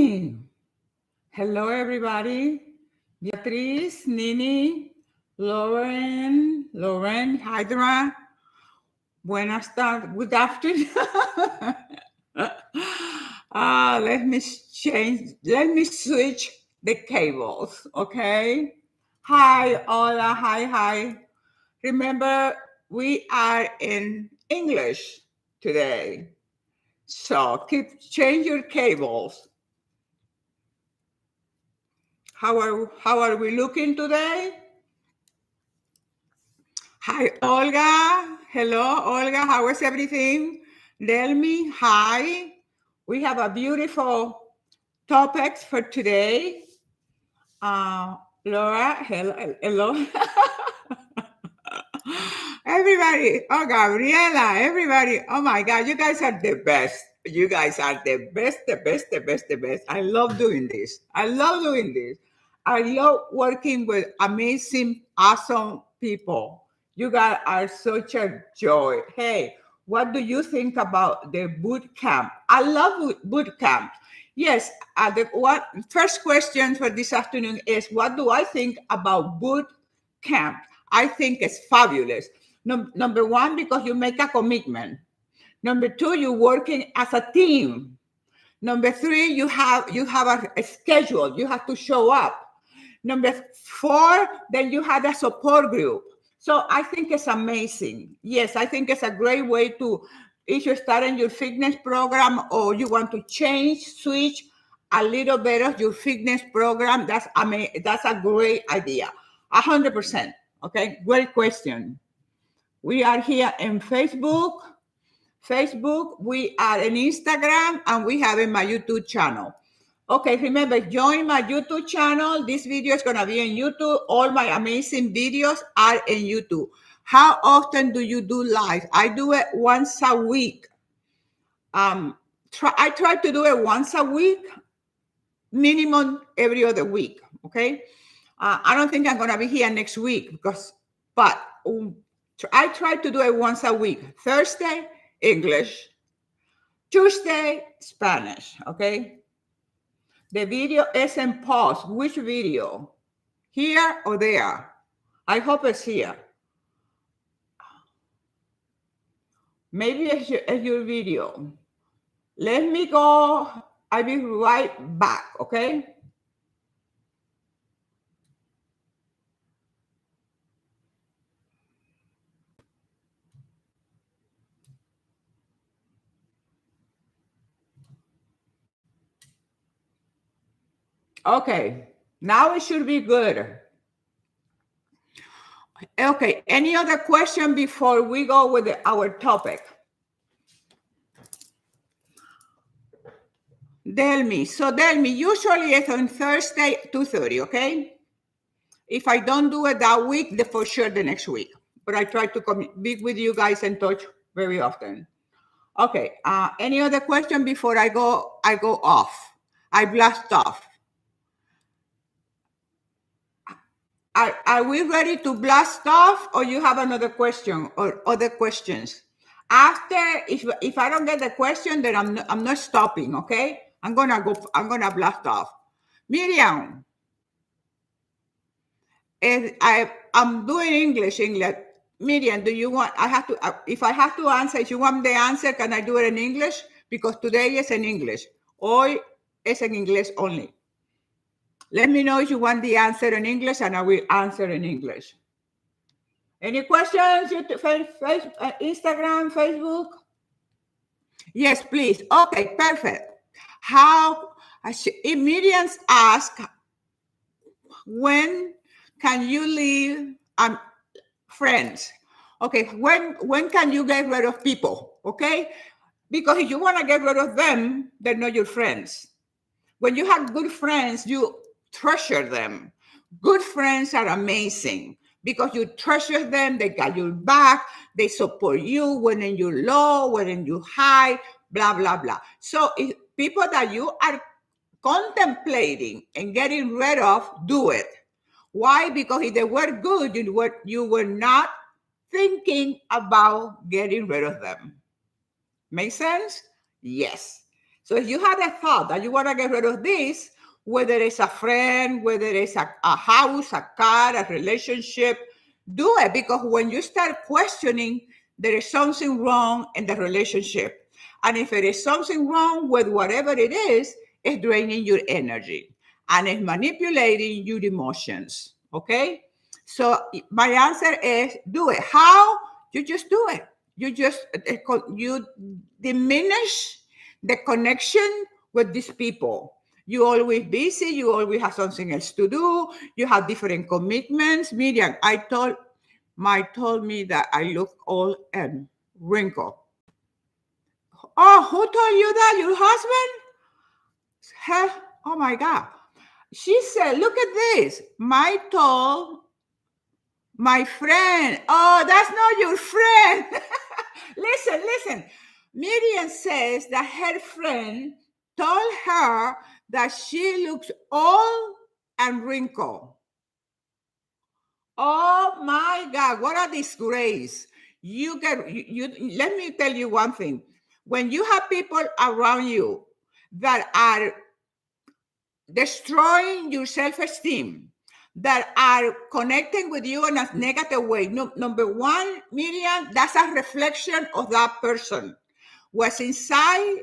morning. Hello, everybody. Beatriz, Nini, Lauren, Hydra. Buenas tardes. Good afternoon. Let me switch the cables, okay? Hi, hola, hi. Remember, we are in English today. So change your cables. How are we looking today? Hi, Olga. Hello, Olga. How is everything? Delmi, hi. We have a beautiful topic for today. Laura, hello. Everybody, oh, Gabriela, everybody. Oh my God, you guys are the best. You guys are the best. I love doing this. I love working with amazing, awesome people. You guys are such a joy. Hey, what do you think about the boot camp? I love boot camp. Yes, first question for this afternoon is, what do I think about boot camp? I think it's fabulous. Number one, because you make a commitment. Number two, you're working as a team. Number three, you have a schedule. You have to show up. Number four, then you have a support group. So I think it's amazing. Yes, I think it's a great way to, if you're starting your fitness program or you want to switch a little bit of your fitness program, that's a great idea. 100%. Okay, great question. We are here in Facebook, we are in Instagram, and we have in my YouTube channel. Okay, remember, join my YouTube channel. This video is going to be on YouTube. All my amazing videos are in YouTube. How often do you do live? I do it once a week. I try to do it once a week, minimum every other week, okay? I don't think I'm going to be here next week but I try to do it once a week. Thursday, English. Tuesday, Spanish, okay? The video is in pause. Which video? Here or there? I hope it's here. Maybe it's your video. Let me go. I'll be right back, okay? Okay, now it should be good. Okay, any other question before we go with our topic? Delmi, usually it's on Thursday, 2:30, okay? If I don't do it that week, then for sure the next week. But I try to be with you guys and touch very often. Okay, any other question before I go off? I blast off. Are we ready to blast off, or you have another question or other questions? After, if I don't get the question, then I'm not stopping, okay? I'm gonna blast off. Miriam, I'm doing English. Miriam, do you want, if I have to answer, if you want the answer, can I do it in English? Because today is in English. Hoy es en inglés only. Let me know if you want the answer in English, and I will answer in English. Any questions? Instagram, Facebook? Yes, please. Okay, perfect. Miriam's ask, when can you leave friends? Okay, when can you get rid of people? Okay, because if you want to get rid of them, they're not your friends. When you have good friends, you treasure them. Good friends are amazing because you treasure them. They got your back. They support you when you're low, when you're high, blah, blah, blah. So if people that you are contemplating and getting rid of, do it. Why? Because if they were good, you were not thinking about getting rid of them. Make sense? Yes. So if you had a thought that you want to get rid of this, whether it's a friend, whether it's a house, a car, a relationship, do it, because when you start questioning, there is something wrong in the relationship. And if there is something wrong with whatever it is, it's draining your energy and it's manipulating your emotions. Okay? So my answer is do it. How? You just do it. You diminish the connection with these people. You always busy, you always have something else to do, you have different commitments. Miriam, told me that I look old and wrinkled. Oh, who told you that? Your husband? Hell, oh my God. She said, look at this. My friend. Oh, that's not your friend. Listen. Miriam says that her friend told her that she looks old and wrinkled. Oh my God, what a disgrace. Let me tell you one thing. When you have people around you that are destroying your self-esteem, that are connecting with you in a negative way, number one, Miriam, that's a reflection of that person. What's inside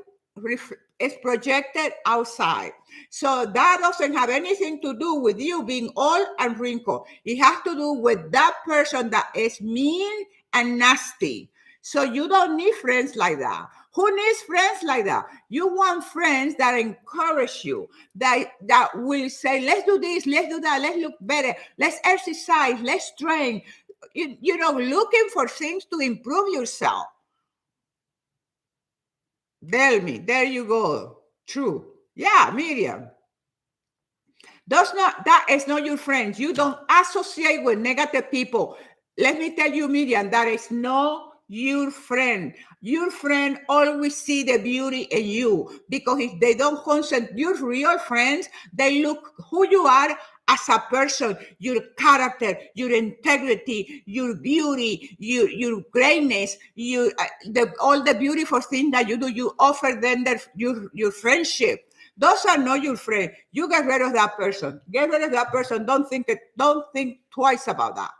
is projected outside. So that doesn't have anything to do with you being old and wrinkled. It has to do with that person that is mean and nasty. So you don't need friends like that. Who needs friends like that? You want friends that encourage you, that will say, let's do this, let's do that, let's look better, let's exercise, let's train. Looking for things to improve yourself. Tell me, there you go. True. Yeah, Miriam. That is not your friend. You don't associate with negative people. Let me tell you, Miriam, that is not your friend. Your friend always see the beauty in you, because if they don't consent, your real friends, they look who you are as a person, your character, your integrity, your beauty, your greatness, all the beautiful things that you do. You offer them your friendship. Those are not your friends. You get rid of that person. Get rid of that person. Don't think twice about that.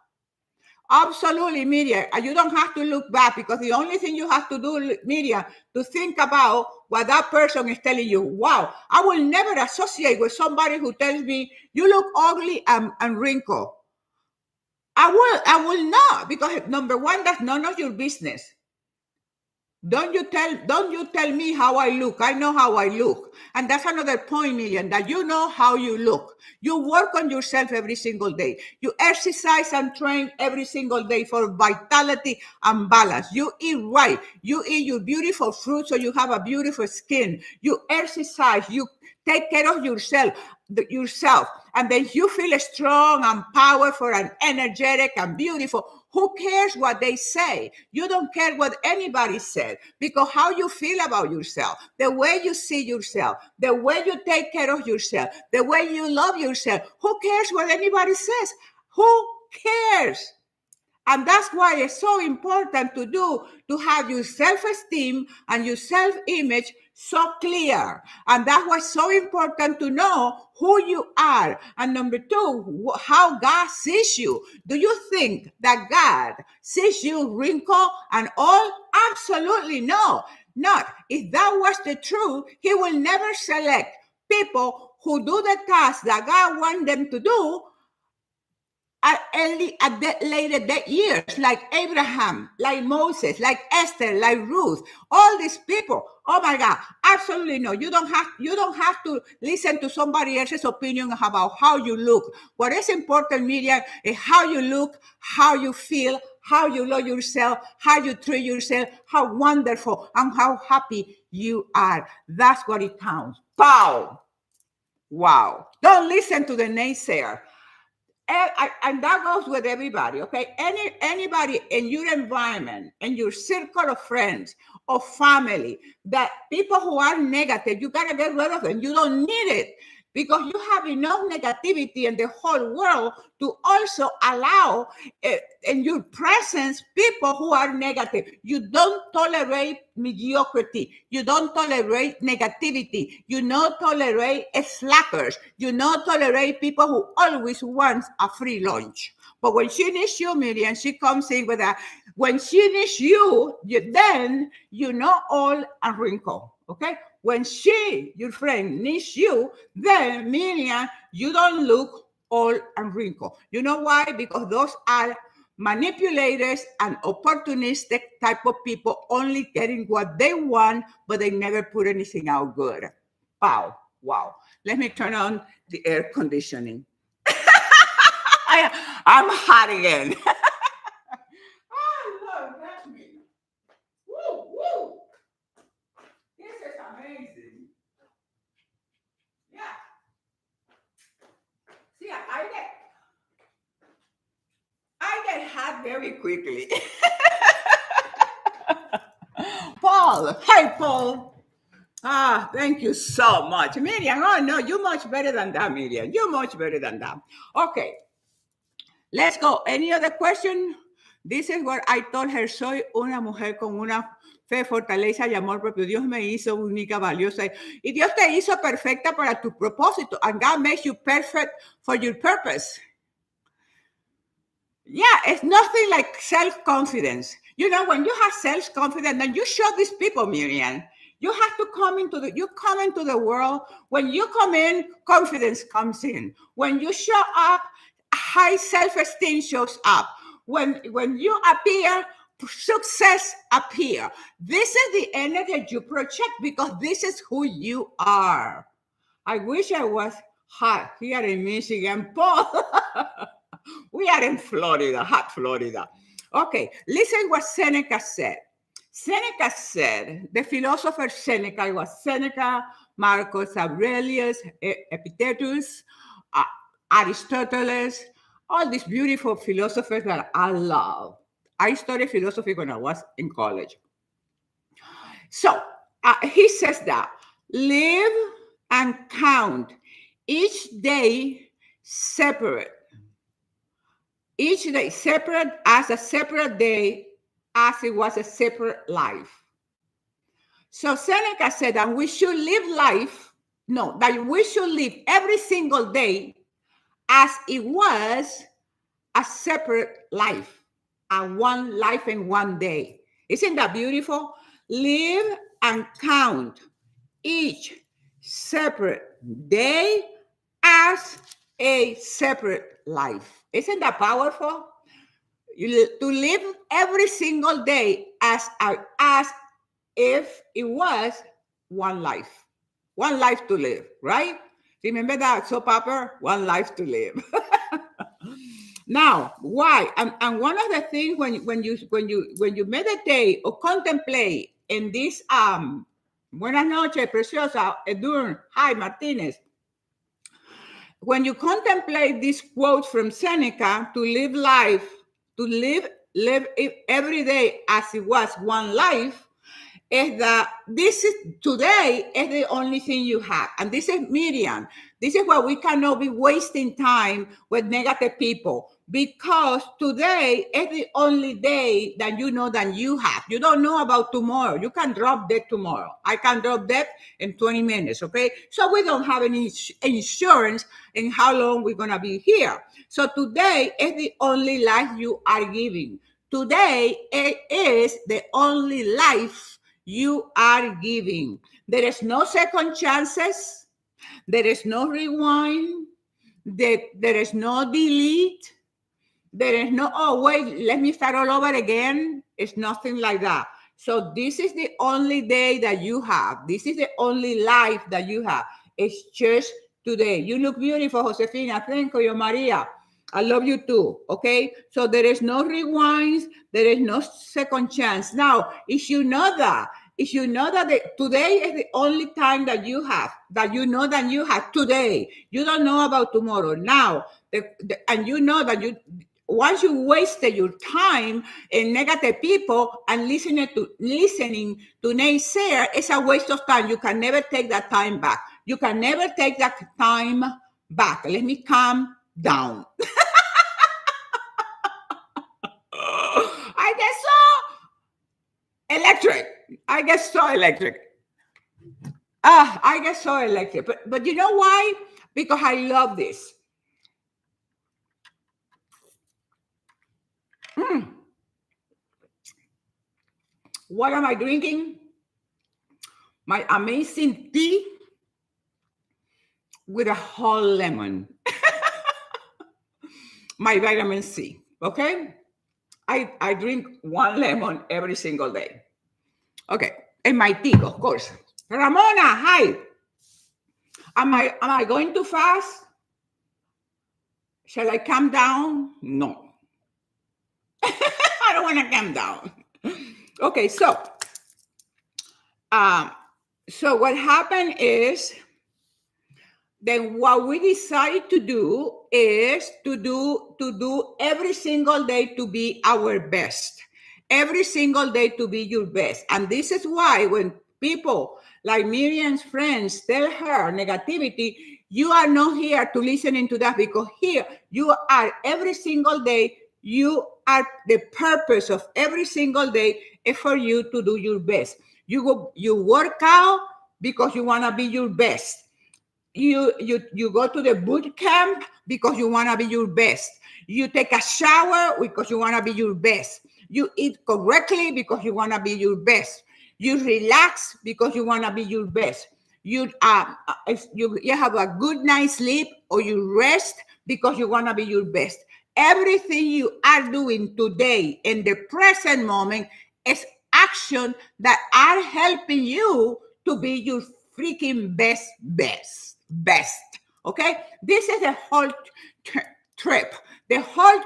Absolutely, Miriam. And you don't have to look back, because the only thing you have to do, Miriam, to think about what that person is telling you. Wow, I will never associate with somebody who tells me you look ugly and wrinkled. I will not, because number one, that's none of your business. Don't you tell me how I look. I know how I look. And that's another point, Miriam, that you know how you look. You work on yourself every single day. You exercise and train every single day for vitality and balance. You eat right. You eat your beautiful fruit so you have a beautiful skin. You exercise. You take care of yourself. And then you feel strong and powerful and energetic and beautiful. Who cares what they say? You don't care what anybody said, because how you feel about yourself, the way you see yourself, the way you take care of yourself, the way you love yourself. Who cares what anybody says? Who cares? And that's why it's so important to have your self-esteem and your self-image so clear. And that's why it's so important to know who you are. And number two, how God sees you. Do you think that God sees you wrinkled and old? Absolutely no. Not. If that was the truth, he will never select people who do the task that God wants them to do at the later years, like Abraham, like Moses, like Esther, like Ruth, all these people. Oh my God, absolutely no. You don't have to listen to somebody else's opinion about how you look. What is important, Miriam, is how you look, how you feel, how you love yourself, how you treat yourself, how wonderful and how happy you are. That's what it counts. Pow! Wow. Don't listen to the naysayer. And that goes with everybody, okay? Anybody in your environment, in your circle of friends or family, that people who are negative, you gotta get rid of them. You don't need it. because you have enough negativity in the whole world to also allow in your presence people who are negative. You don't tolerate mediocrity. You don't tolerate negativity. You don't tolerate slackers. You don't tolerate people who always want a free lunch. But when she needs you, Miriam, she comes in with a, when she needs you, then you know all a wrinkle, okay? When she, your friend, needs you, then Miriam, you don't look all and wrinkle. You know why? Because those are manipulators and opportunistic type of people only getting what they want, but they never put anything out good. Wow, wow. Let me turn on the air conditioning. I'm hot again. Oh, Lord, bless me. Woo, woo. This is amazing. Yeah. See, I get hot very quickly. Paul, hey Paul. Ah, thank you so much. Miriam, oh no, you're much better than that, Miriam. You're much better than that. Okay, let's go. Any other question? This is what I told her. Soy una mujer con una fe, fortaleza y amor propio. Dios me hizo única, valiosa. Y Dios te hizo perfecta para tu propósito. And God makes you perfect for your purpose. Yeah, it's nothing like self-confidence. You know, when you have self-confidence, then you show these people, Miriam. You have to come into the world. When you come in, confidence comes in. When you show up, high self-esteem shows up. When you appear, success appear. This is the energy you project because this is who you are. I wish I was hot here in Michigan, Paul. We are in Florida, hot Florida. Okay, listen what Seneca said. Seneca said, the philosopher Seneca, it was Seneca, Marcus Aurelius, Epictetus, Aristotle, all these beautiful philosophers that I love. I studied philosophy when I was in college. So he says that live and count each day separate. Each day separate as a separate day as it was a separate life. So Seneca said that we should live life, no, that we should live every single day as it was a separate life, a one life in one day. Isn't that beautiful? Live and count each separate day as a separate life. Isn't that powerful? To live every single day as if it was one life to live, right? Remember that soap opera, One Life to Live. Now, why? And one of the things when you meditate or contemplate in this Buenas noches, preciosa, Edurne, hi, Martinez. When you contemplate this quote from Seneca, to live life, to live every day as it was one life, is that this is today is the only thing you have. And this is Miriam. This is why we cannot be wasting time with negative people, because today is the only day that you know that you have. You don't know about tomorrow. You can drop dead tomorrow. I can drop dead in 20 minutes, okay? So we don't have any insurance in how long we're going to be here. So today is the only life you are giving. Today it is the only life you are giving. There is no second chances. There is no rewind. There is no delete. There is no, oh, wait, let me start all over again. It's nothing like that. So this is the only day that you have. This is the only life that you have. It's just today. You look beautiful, Josefina. Thank you, Maria. I love you too. Okay. So there is no rewinds. There is no second chance. Now, if you know that today is the only time that you have, that you know that you have today, you don't know about tomorrow. Now, and you know that once you wasted your time in negative people and listening to naysayer, it's a waste of time. You can never take that time back. You can never take that time back. Let me calm down. I get so electric. I get so electric. I get so electric. But you know why? Because I love this. What am I drinking? My amazing tea with a whole lemon. My vitamin C, okay? I drink one lemon every single day. Okay, and my tea, of course. Ramona, hi. Am I going too fast? Shall I calm down? No. I don't want to calm down. Okay, so what happened is, then what we decided to do is to do every single day to be our best. Every single day to be your best. And this is why when people like Miriam's friends tell her negativity, you are not here to listening to that, because here you are every single day. You are the purpose of every single day is for you to do your best. You work out because you want to be your best. You go to the boot camp because you want to be your best. You take a shower because you want to be your best. You eat correctly because you want to be your best. You relax because you want to be your best. If you have a good night's sleep, or you rest because you want to be your best. Everything you are doing today in the present moment is action that are helping you to be your freaking best. Okay, this is the whole trip, the whole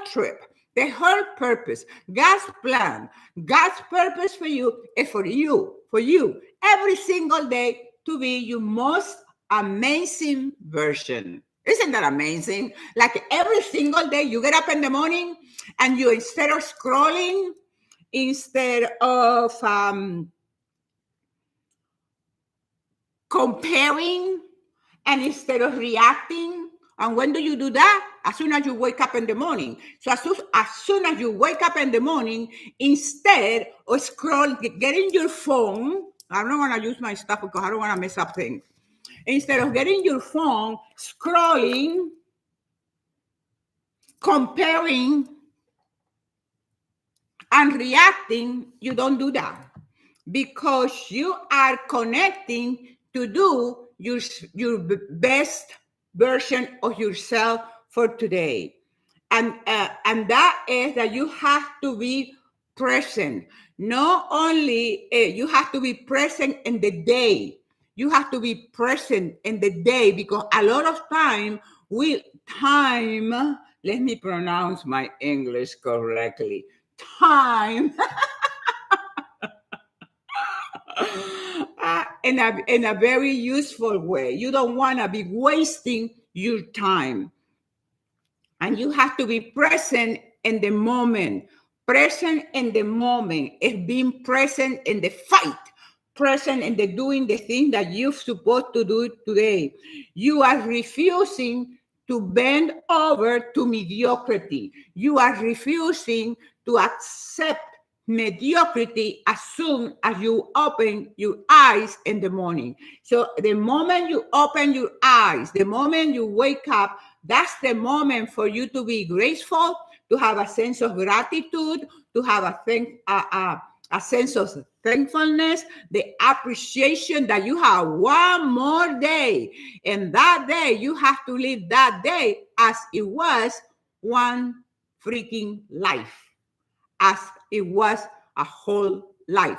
purpose. God's plan, God's purpose for you is for you every single day to be your most amazing version. Isn't that amazing? Like every single day you get up in the morning and you, instead of scrolling, instead of comparing, and instead of reacting. And when do you do that? As soon as you wake up in the morning. So as soon as you wake up in the morning, instead of getting your phone, I'm not going to use my stuff because I don't want to mess up things. Instead of getting your phone, scrolling, comparing, and reacting, you don't do that, because you are connecting to do your best version of yourself for today. And that is that you have to be present. Not only you have to be present in the day. You have to be present in the day, because a lot of time, let me pronounce my English correctly. Time in a very useful way. You don't want to be wasting your time. And you have to be present in the moment. Present in the moment is being present in the fight, present in the doing the thing that you're supposed to do today. You are refusing to bend over to mediocrity. You are refusing to accept mediocrity as soon as you open your eyes in the morning. So the moment you open your eyes, the moment you wake up, that's the moment for you to be graceful, to have a sense of gratitude, to have a sense of thankfulness, the appreciation that you have one more day. And that day, you have to live that day as it was one freaking life, as it was a whole life,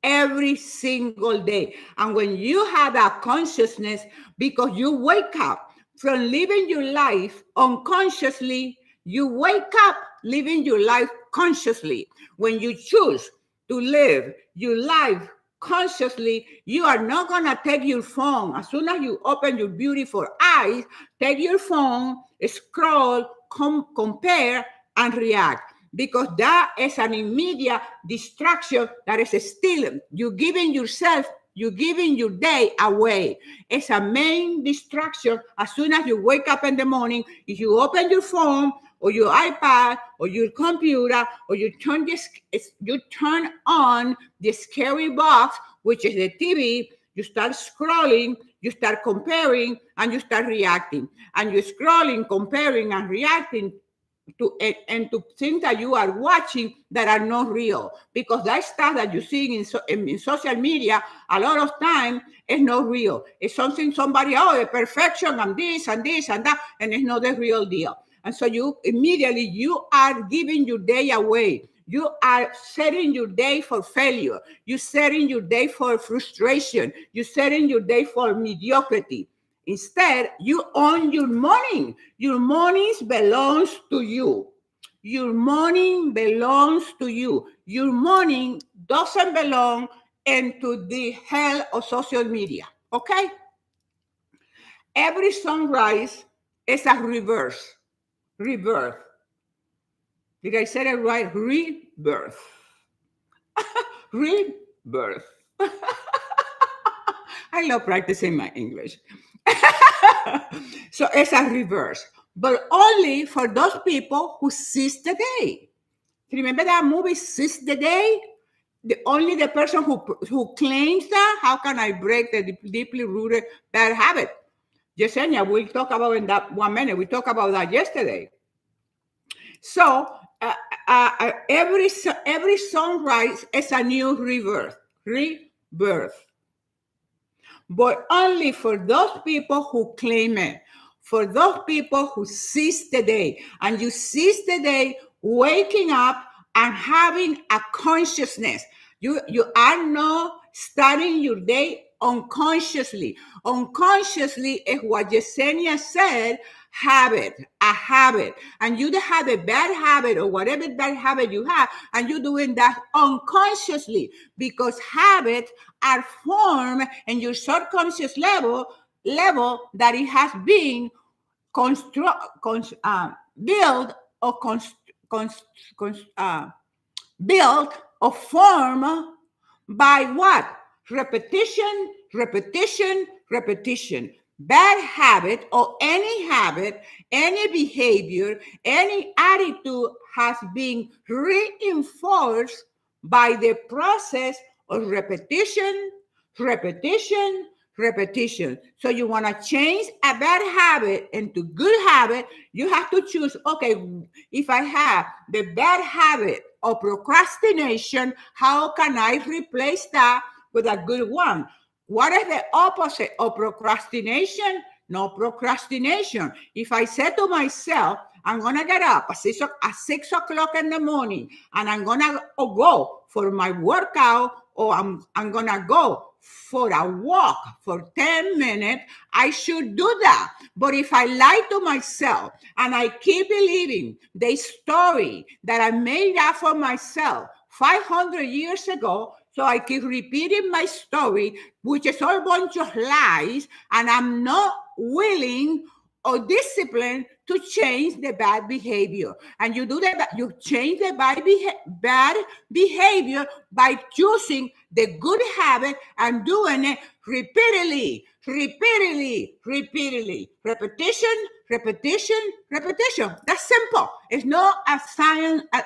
every single day. And when you have that consciousness, because you wake up from living your life unconsciously, you wake up living your life consciously. When you choose to live your life consciously, you are not going to take your phone. As soon as you open your beautiful eyes, take your phone, scroll, compare, and react. Because that is an immediate distraction that is still you giving yourself You're giving your day away. It's a main distraction. As soon as you wake up in the morning, if you open your phone or your iPad or your computer, or you turn on the scary box, which is the TV, you start scrolling, you start comparing, and you start reacting. And you're scrolling, comparing, and reacting to and to things that you are watching that are not real, because that stuff that you're seeing in social media a lot of time is not real. It's something somebody, the perfection and this and this and that, and it's not the real deal. And so you immediately you are giving your day away. You are setting your day for failure. You're setting your day for frustration. You're setting your day for mediocrity. Instead, you own your morning. Your mornings belongs to you. Your morning belongs to you. Your morning doesn't belong into the hell of social media. Okay? Every sunrise is a rebirth. Rebirth. Did I say it right? Rebirth. Rebirth. I love practicing my English. So it's a reverse, but only for those people who seize the day. Remember that movie, Seize the Day? Only the person who claims that, how can I break the deeply rooted bad habit? Yesenia, we'll talk about in that 1 minute. We talked about that yesterday. So every sunrise is a new rebirth. But only for those people who claim it, for those people who seize the day. And you seize the day waking up and having a consciousness. You are not starting your day unconsciously. Unconsciously is what Yesenia said, a habit. And you have a bad habit or whatever bad habit you have, and you're doing that unconsciously, because habits are formed in your subconscious level that it has been built or formed by what? Repetition. Bad habit or any behavior, any attitude has been reinforced by the process of repetition. So you want to change a bad habit into good habit, you have to choose, okay, if I have the bad habit of procrastination, how can I replace that with a good one? What is the opposite of procrastination? No procrastination. If I say to myself, I'm going to get up at 6 o'clock in the morning and I'm going to go for my workout, or I'm going to go for a walk for 10 minutes, I should do that. But if I lie to myself and I keep believing the story that I made up for myself 500 years ago, so I keep repeating my story, which is all a bunch of lies, and I'm not willing or disciplined to change the bad behavior. And you change the bad behavior by choosing the good habit and doing it repeatedly. Repetition. That's simple. It's not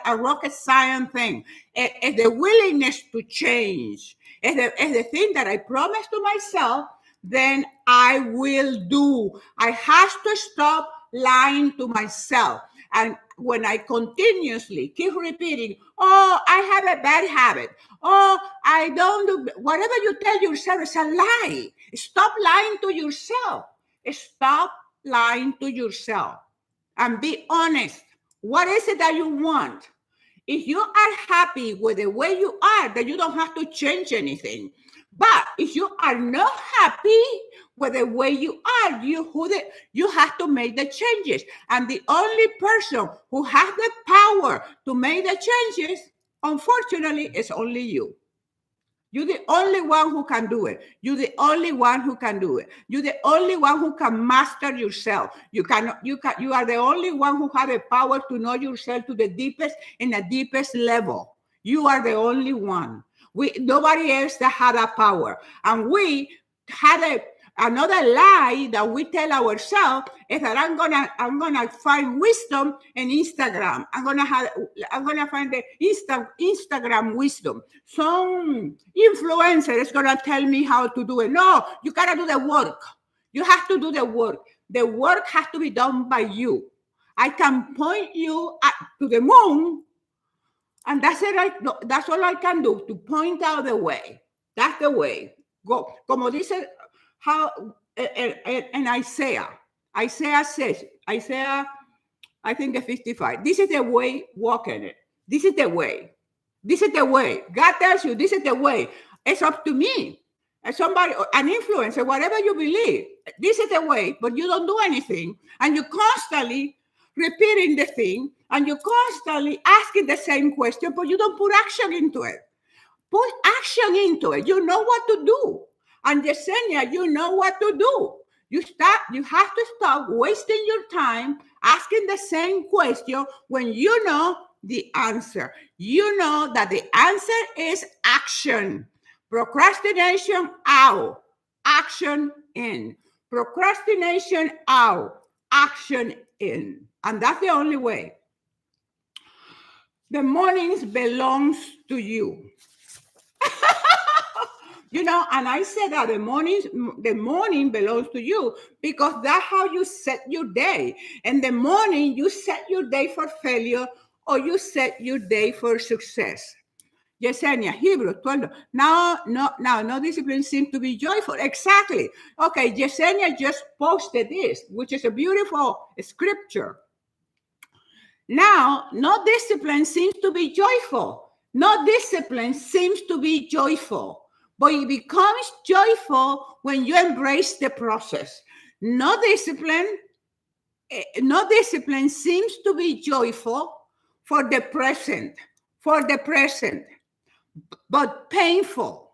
a rocket science thing. It's the willingness to change. It's the thing that I promised to myself, then I will do. I have to stop lying to myself. And when I continuously keep repeating, oh, I have a bad habit. Oh, I don't do, whatever you tell yourself is a lie. Stop lying to yourself. Stop lying to yourself and be honest. What is it that you want? If you are happy with the way you are, then you don't have to change anything. But if you are not happy with the way you are, you have to make the changes. And the only person who has the power to make the changes, unfortunately, is only you. You're the only one who can do it. You're the only one who can do it. You're the only one who can master yourself. You are the only one who has the power to know yourself to the deepest level. You are the only one. Nobody else that had that power. And we had another lie that we tell ourselves is that I'm gonna find wisdom in Instagram. I'm gonna find the Instagram wisdom. Some influencer is gonna tell me how to do it. No, you gotta do the work. You have to do the work. The work has to be done by you. I can point you to the moon, and that's it. That's all I can do, to point out the way. That's the way. Go. Como dice how in Isaiah. Isaiah says, I think the 55. This is the way, walk in it. This is the way. This is the way. God tells you this is the way. It's up to me. As somebody, an influencer, whatever you believe, this is the way, but you don't do anything. And you constantly repeating the thing, and you constantly asking the same question, but you don't put action into it. Put action into it. You know what to do. And Yesenia, you know what to do. You have to stop wasting your time asking the same question when you know the answer. You know that the answer is action. Procrastination out, action in. Procrastination out, action in. And that's the only way. The mornings belongs to you. And I said that the morning belongs to you, because that's how you set your day. And the morning, you set your day for failure, or you set your day for success. Yesenia, Hebrew 12. Now, no discipline seems to be joyful. Exactly. Okay, Yesenia just posted this, which is a beautiful scripture. Now, no discipline seems to be joyful. No discipline seems to be joyful. But it becomes joyful when you embrace the process. No discipline seems to be joyful for the present, but painful.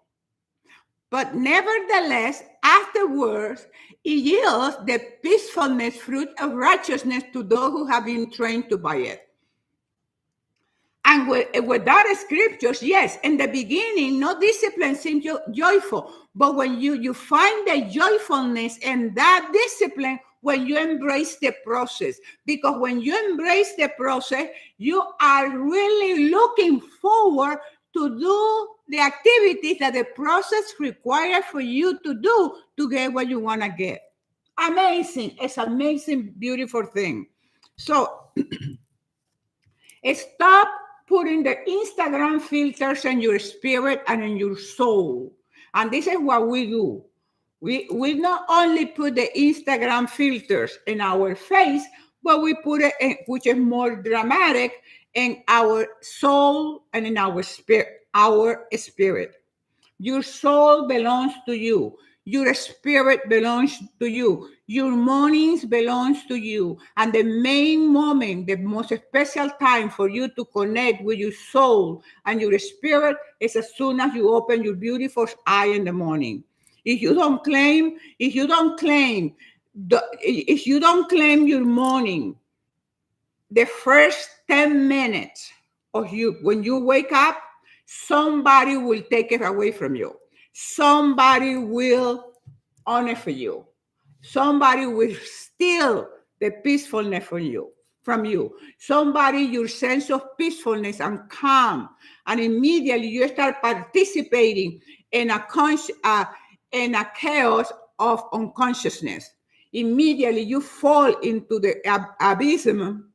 But nevertheless, afterwards, it yields the peacefulness, fruit of righteousness to those who have been trained to by it. And with that scriptures, yes, in the beginning, no discipline seems joyful. But when you find the joyfulness in that discipline, when you embrace the process. Because when you embrace the process, you are really looking forward to do the activities that the process requires for you to do to get what you want to get. Amazing. It's amazing, beautiful thing. So stop putting the Instagram filters in your spirit and in your soul. And this is what we do. We not only put the Instagram filters in our face, but we put it in, which is more dramatic, in our soul and in our spirit. Your soul belongs to you. Your spirit belongs to you. Your mornings belongs to you. And the main moment, the most special time for you to connect with your soul and your spirit is as soon as you open your beautiful eye in the morning. If you don't claim your morning, the first 10 minutes of you, when you wake up, somebody will take it away from you. Somebody will honor for you. Somebody will steal the peacefulness from you. Somebody, your sense of peacefulness and calm, and immediately you start participating in a chaos of unconsciousness. Immediately you fall into the abysm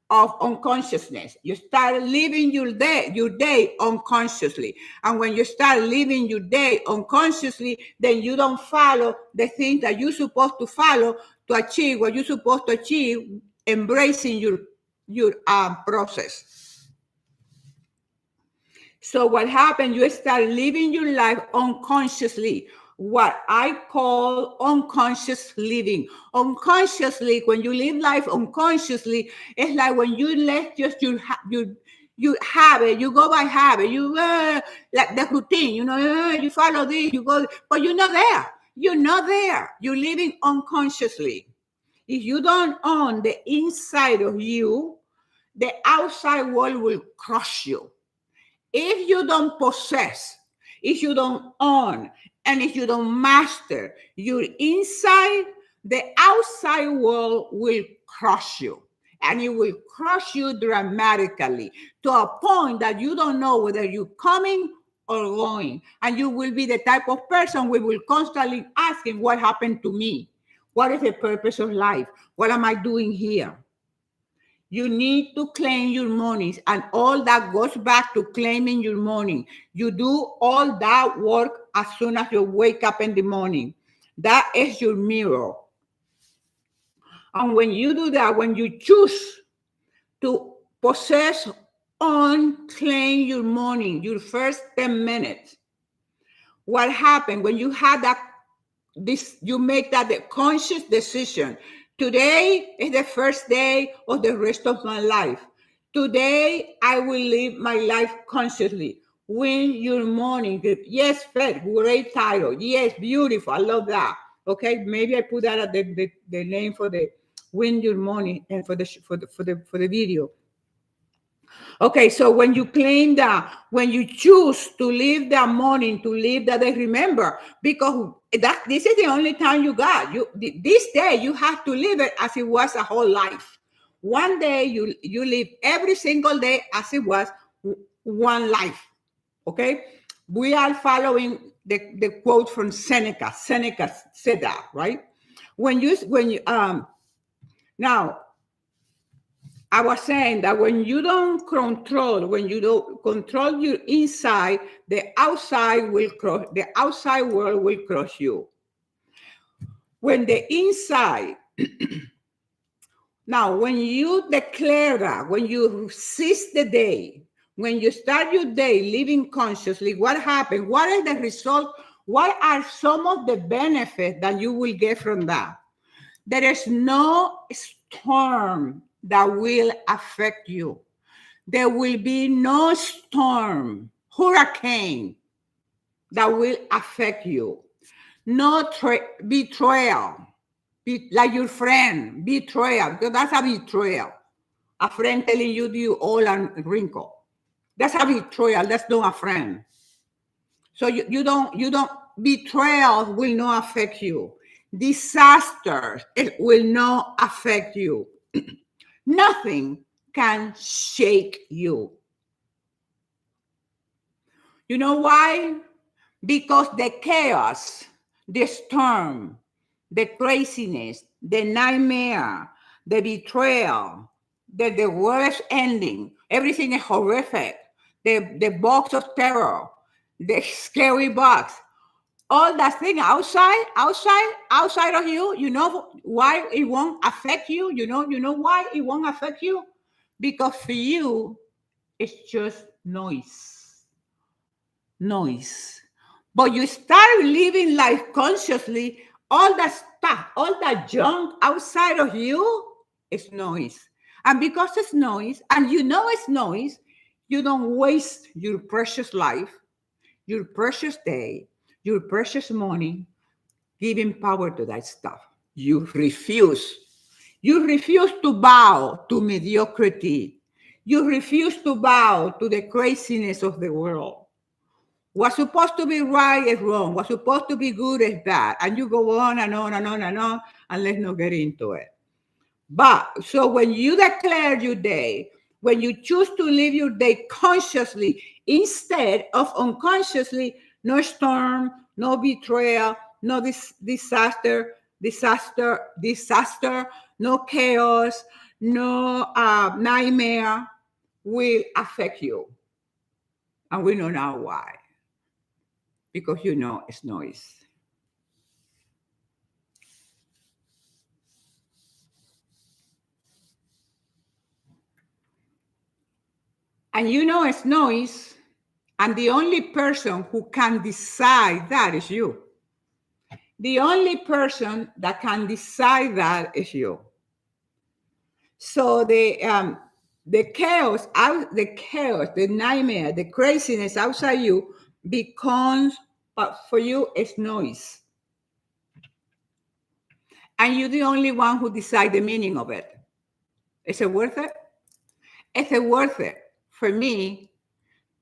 of unconsciousness. You start living your day unconsciously. And when you start living your day unconsciously, then you don't follow the things that you're supposed to follow to achieve what you're supposed to achieve, embracing your process. So what happens, you start living your life unconsciously, what I call unconscious living. Unconsciously, when you live life unconsciously, it's like when you let just your habit, you go by habit, you like the routine, you follow this, you go, but you're not there. You're not there. You're living unconsciously. If you don't own the inside of you, the outside world will crush you. If you don't possess, if you don't own, and if you don't master your inside, the outside world will crush you. And it will crush you dramatically to a point that you don't know whether you're coming or going. And you will be the type of person who will constantly asking, what happened to me? What is the purpose of life? What am I doing here? You need to claim your monies, and all that goes back to claiming your money. You do all that work as soon as you wake up in the morning. That is your mirror. And when you do that, when you choose to possess, on, claim your money, your first 10 minutes, what happened when you had that, this, you make that the conscious decision. Today is the first day of the rest of my life. Today I will live my life consciously. Win your morning. Yes, Fred, great title. Yes, beautiful. I love that. Okay, maybe I put that at the name for the win your morning and for the video. Okay, so when you claim that, when you choose to live that morning, to live that day, remember, because that this is the only time you got. This day you have to live it as it was a whole life. One day you live every single day as it was one life. Okay, we are following the quote from Seneca. Seneca said that, right? When you now I was saying that when you don't control your inside, the outside world will crush you. When the inside, now when you declare that, when you seize the day, when you start your day living consciously, what happens? What is the result? What are some of the benefits that you will get from that? There is no storm that will affect you. There will be no storm, hurricane that will affect you. No betrayal, like your friend, betrayal, because that's a betrayal. A friend telling you all and wrinkle. That's a betrayal. That's not a friend. So you don't betrayal will not affect you. Disaster, it will not affect you. Nothing can shake you. You know why? Because the chaos, the storm, the craziness, the nightmare, the betrayal, the worst ending, everything is horrific. The box of terror, the scary box, all that thing outside of you, you know why it won't affect you? You know why it won't affect you? Because for you, it's just noise. But you start living life consciously, all that stuff, all that junk outside of you is noise. And because it's noise, and you know it's noise, you don't waste your precious life, your precious day, your precious money giving power to that stuff. You refuse. You refuse to bow to mediocrity. You refuse to bow to the craziness of the world. What's supposed to be right is wrong. What's supposed to be good is bad. And you go on and on and on and on, and let's not get into it. But so when you declare your day, when you choose to live your day consciously instead of unconsciously, no storm, no betrayal, no disaster, no chaos, no nightmare will affect you. And we know now why. Because you know it's noise. And you know it's noise, and the only person who can decide that is you. The only person that can decide that is you. So the chaos, the nightmare, the craziness outside you becomes, but for you, it's noise. And you're the only one who decides the meaning of it. Is it worth it? Is it worth it for me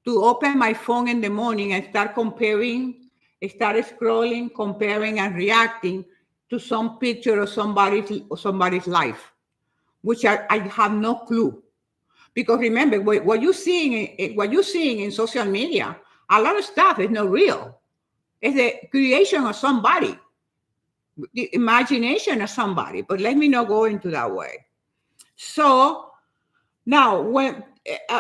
to open my phone in the morning and start start scrolling, comparing, and reacting to some picture of somebody's life, which I have no clue. Because remember, what you're seeing in social media, a lot of stuff is not real. It's the creation of somebody, the imagination of somebody. But let me not go into that way. So now, when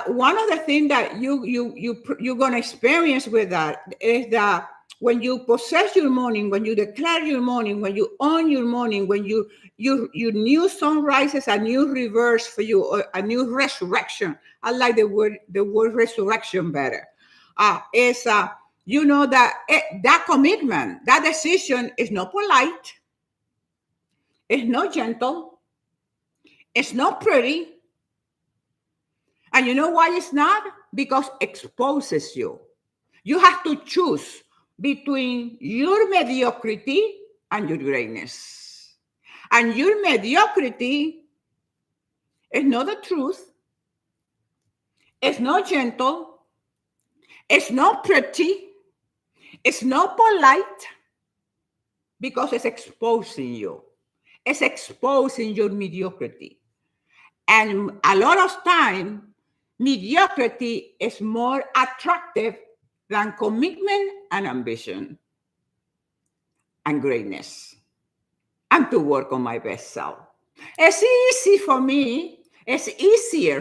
one of the things that you're gonna experience with that is that when you possess your morning, when you declare your morning, when you own your morning, when your new sun rises, a new reverse for you, or a new resurrection. I like the word resurrection better. Is you know that that commitment, that decision is not polite, it's not gentle, it's not pretty. And you know why it's not? Because it exposes you. You have to choose between your mediocrity and your greatness. And your mediocrity is not the truth. It's not gentle. It's not pretty. It's not polite, because it's exposing you. It's exposing your mediocrity. And a lot of time, mediocrity is more attractive than commitment and ambition and greatness, and to work on my best self. It's easier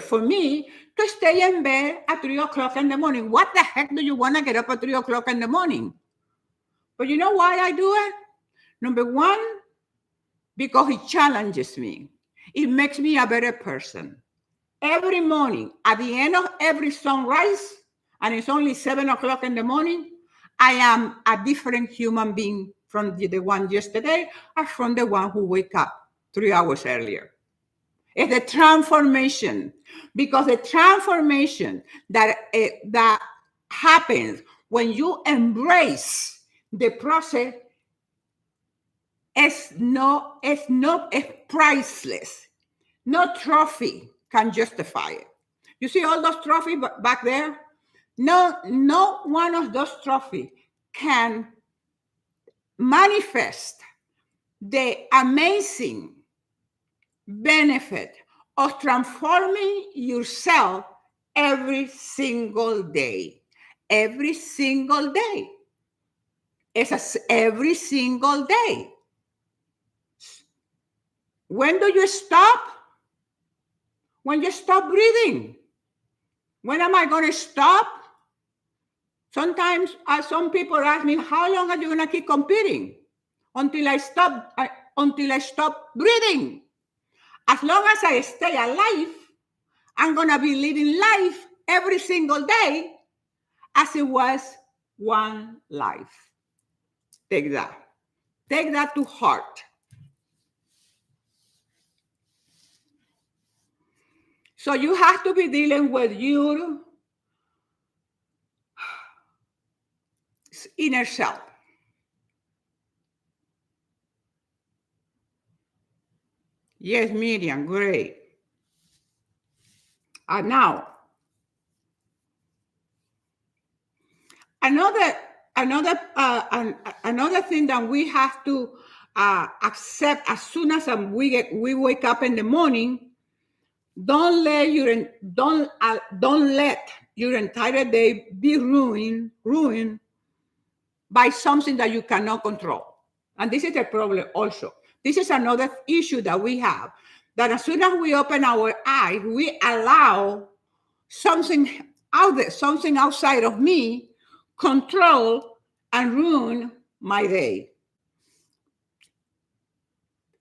for me to stay in bed at 3 o'clock in the morning. What the heck do you want to get up at 3 o'clock in the morning? But you know why I do it? Number one, because it challenges me. It makes me a better person. Every morning, at the end of every sunrise, and it's only 7 o'clock in the morning, I am a different human being from the one yesterday or from the one who wake up 3 hours earlier. It's a transformation, because the transformation that happens when you embrace the process is priceless. No trophy can justify it. You see all those trophies back there? No one of those trophies can manifest the amazing benefit of transforming yourself every single day. Every single day. Every single day. When do you stop? When you stop breathing. When am I going to stop? Sometimes some people ask me, how long are you going to keep competing? Until I stop breathing. As long as I stay alive, I'm going to be living life every single day as it was one life. Take that. Take that to heart. So you have to be dealing with your inner self. Yes, Miriam, great. Now, another thing that we have to accept as soon as we wake up in the morning. Don't let your entire day be ruined by something that you cannot control. And this is a problem also. This is another issue that we have, that as soon as we open our eyes, we allow something out there, something outside of me, control and ruin my day.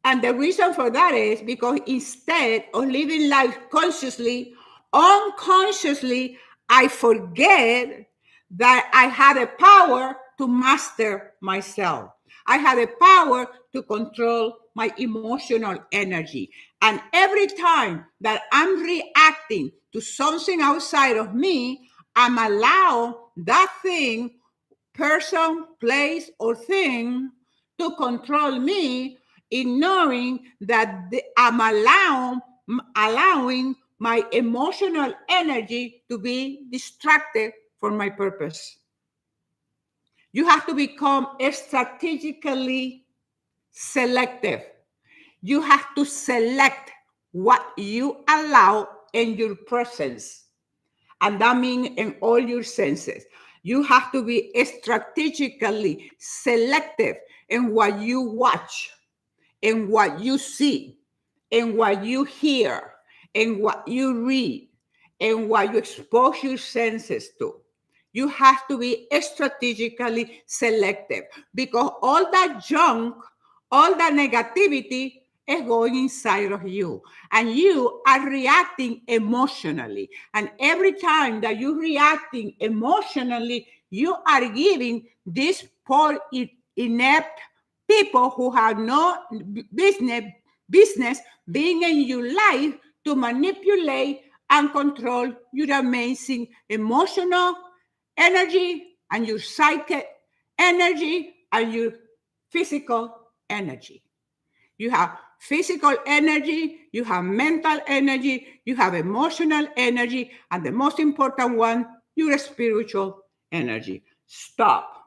And the reason for that is because instead of living life consciously, unconsciously, I forget that I have the power to master myself. I have the power to control my emotional energy. And every time that I'm reacting to something outside of me, I'm allowing that thing, person, place, or thing to control me, ignoring that I'm allowing my emotional energy to be distracted for my purpose. You have to become strategically selective. You have to select what you allow in your presence. And that means in all your senses. You have to be strategically selective in what you watch, in what you see, in what you hear, in what you read, in what you expose your senses to. You have to be strategically selective because all that junk, all that negativity is going inside of you and you are reacting emotionally. And every time that you're reacting emotionally, you are giving this poor, inept people who have no business being in your life to manipulate and control your amazing emotional energy and your psychic energy and your physical energy. You have physical energy, you have mental energy, you have emotional energy, and the most important one, your spiritual energy. Stop.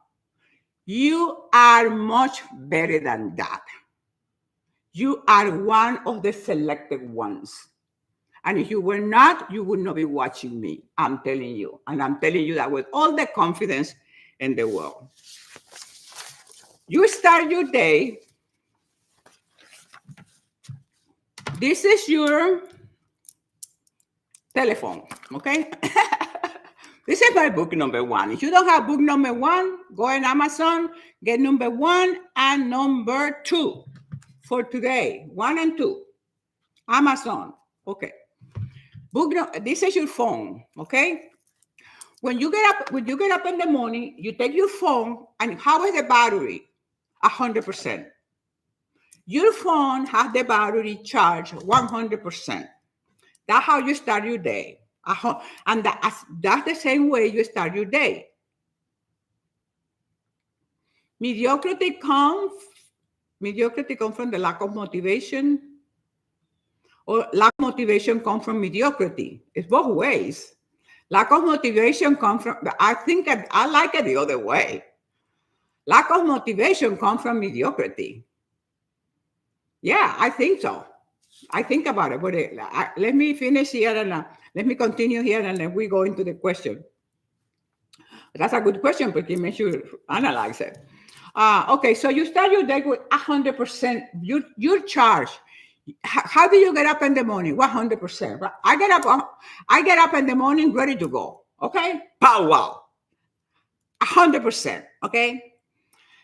You are much better than that. You are one of the selected ones. And if you were not, you would not be watching me. I'm telling you. And I'm telling you that with all the confidence in the world. You start your day. This is your telephone, okay? This is my book number one. If you don't have book number one, go on Amazon, get number one and number two for today. 1 and 2. Amazon. Okay. This is your phone, okay? When you get up in the morning, you take your phone, and how is the battery? 100%. Your phone has the battery charged 100%. That's how you start your day. And that's the same way you start your day. Mediocrity comes from the lack of motivation, or lack of motivation comes from mediocrity. It's both ways. Lack of motivation comes from, I think I like it the other way. Lack of motivation comes from mediocrity. Yeah, I think so. I think about it, but let me finish here and let me continue here and then we go into the question. That's a good question because it makes you analyze it. Okay, so you start your day with 100%. You're charged. How do you get up in the morning? 100%. Right? I get up in the morning ready to go. Okay, pow wow, 100%. Okay,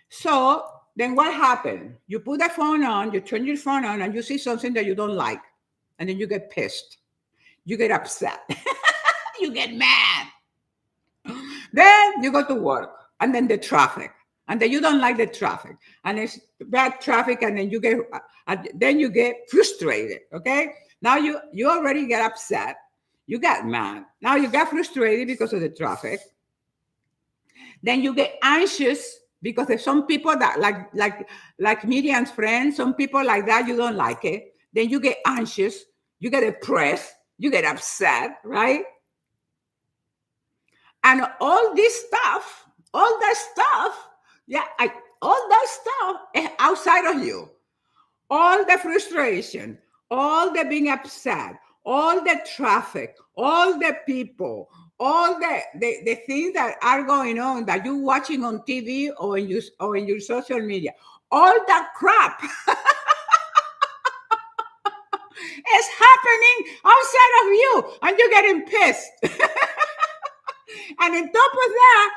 so then what happened? You put the phone on, you turn your phone on, and you see something that you don't like, and then you get pissed. You get upset. You get mad. Then you go to work, and then the traffic, and then you don't like the traffic, and it's bad traffic, and then you get frustrated. Okay, now you already get upset, you got mad, now you got frustrated because of the traffic. Then you get anxious because there's some people that like Miriam's friends, some people like that you don't like it. Then you get anxious, you get depressed, you get upset, right? And all that stuff, all that stuff is outside of you. All the frustration, all the being upset, all the traffic, all the people, all the things that are going on that you're watching on TV or in your social media, all that crap is happening outside of you, and you're getting pissed. And on top of that,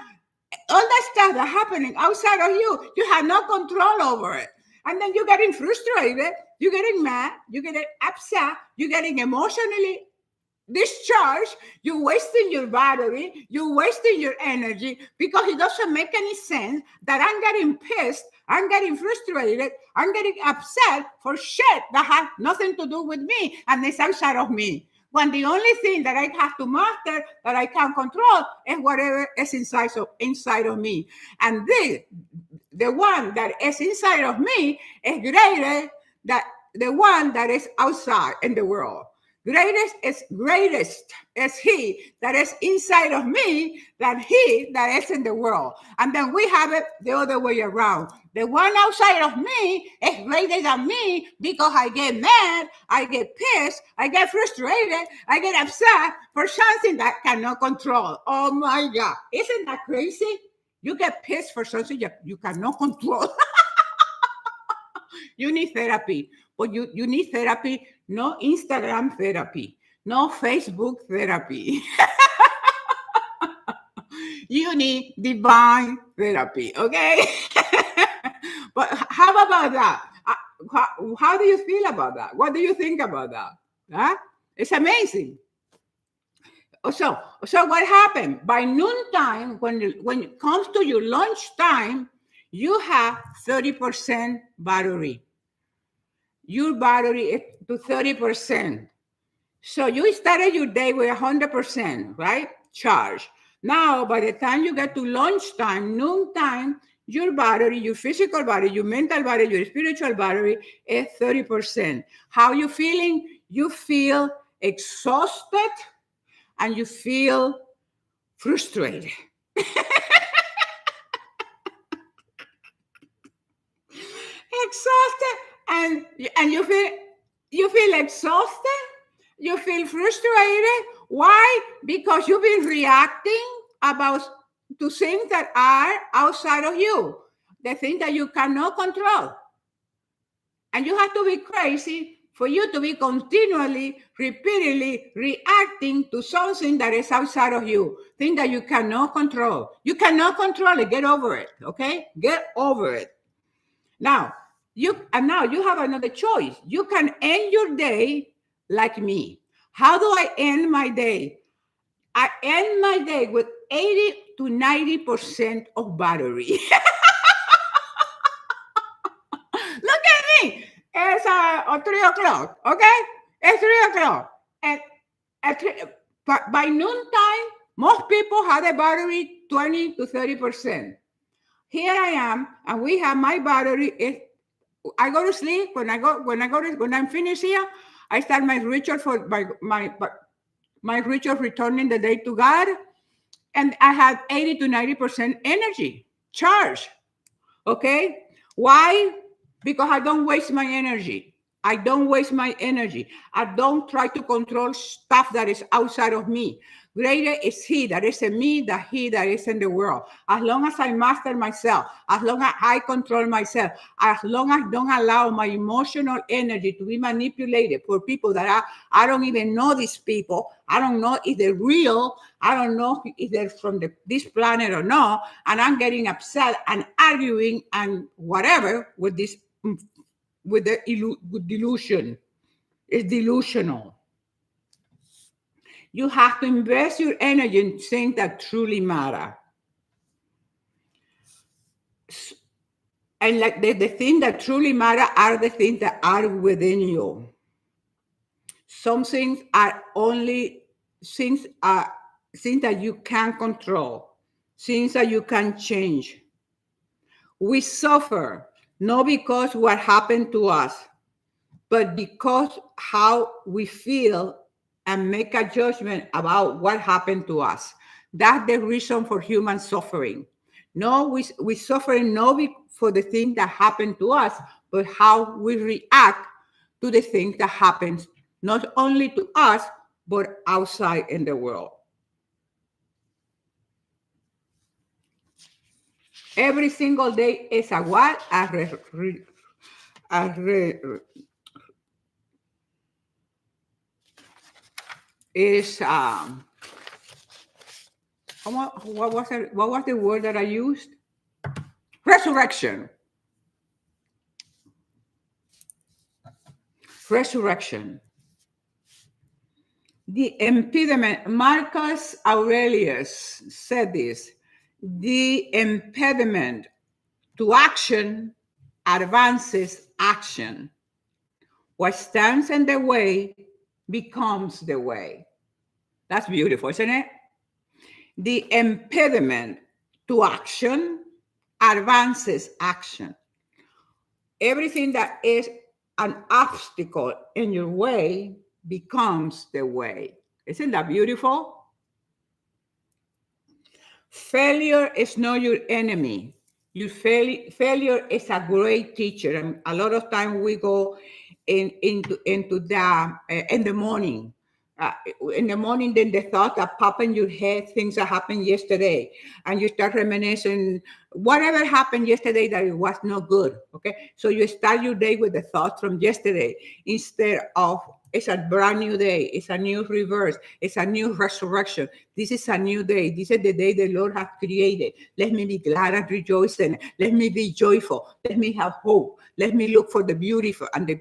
all that stuff that's happening outside of you, you have no control over it. And then you're getting frustrated, you're getting mad, you're getting upset, you're getting emotionally discharged, you're wasting your battery, you're wasting your energy because it doesn't make any sense that I'm getting pissed, I'm getting frustrated, I'm getting upset for shit that has nothing to do with me and it's outside of me. When the only thing that I have to master, that I can control, is whatever is inside of me. And the one that is inside of me is greater than the one that is outside in the world. Greatest is he that is inside of me than he that is in the world. And then we have it the other way around. The one outside of me is greater than me because I get mad, I get pissed, I get frustrated, I get upset for something that I cannot control. Oh my God. Isn't that crazy? You get pissed for something you cannot control. You need therapy, but you need therapy, no Instagram therapy, no Facebook therapy. You need divine therapy, okay? But how about that? How do you feel about that? What do you think about that? Huh? It's amazing. So what happened? By noontime, when it comes to your lunchtime, you have 30% battery. Your battery is to 30%. So you started your day with 100%, right? Charge. Now, by the time you get to lunchtime, noontime, your battery, your physical battery, your mental battery, your spiritual battery is 30%. How you feeling? You feel exhausted and you feel frustrated. Exhausted and you feel exhausted, you feel frustrated. Why? Because you've been reacting about to things that are outside of you, the things that you cannot control. And you have to be crazy for you to be continually, repeatedly reacting to something that is outside of you, thing that you cannot control. You cannot control it. Get over it, okay? Get over it. Now you have another choice. You can end your day like me. How do I end my day? I end my day with 80 to 90% of battery. Look at me. It's 3 o'clock, okay? It's 3 o'clock. And by noontime, most people have a battery 20 to 30%. Here I am, and we have my battery. I go to sleep when I'm finished here. I start my ritual for my ritual returning the day to God, and I have 80 to 90% energy charge. Okay, why? Because I don't waste my energy. I don't waste my energy. I don't try to control stuff that is outside of me. Greater is he that is in me than he that is in the world. As long as I master myself, as long as I control myself, as long as I don't allow my emotional energy to be manipulated for people that I don't even know these people. I don't know if they're real. I don't know if they're from this planet or not. And I'm getting upset and arguing and whatever with with delusion. It's delusional. You have to invest your energy in things that truly matter. And like the things that truly matter are the things that are within you. Some things are only things that you can control, things that you can change. We suffer not because what happened to us, but because how we feel and make a judgment about what happened to us. That's the reason for human suffering. No, we suffering not for the thing that happened to us, but how we react to the thing that happens not only to us, but outside in the world. Every single day is a what? What was the word that I used? Resurrection. Resurrection. The impediment, Marcus Aurelius said this, the impediment to action advances action. What stands in the way becomes the way. That's beautiful, isn't it? The impediment to action advances action. Everything that is an obstacle in your way becomes the way. Isn't that beautiful? Failure is not your enemy. Failure is a great teacher. And a lot of time we go into that in the morning. Uh, in the morning, then the thought that pop in your head, things that happened yesterday, and you start reminiscing whatever happened yesterday that it was not good. Okay, so you start your day with the thoughts from yesterday instead of it's a brand new day, it's a new reverse, it's a new resurrection. This is a new day. This is the day the Lord has created. Let me be glad and rejoice in it. Let me be joyful. Let me have hope. Let me look for the beautiful and the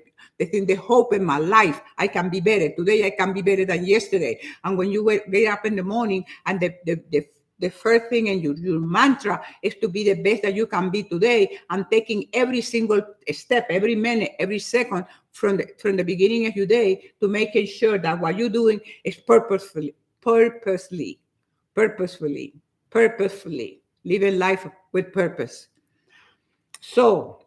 hope in my life. I can be better. Today I can be better than yesterday. And when you get up in the morning and the first thing in your mantra is to be the best that you can be today, and taking every single step, every minute, every second from the beginning of your day to making sure that what you're doing is purposefully living life with purpose. So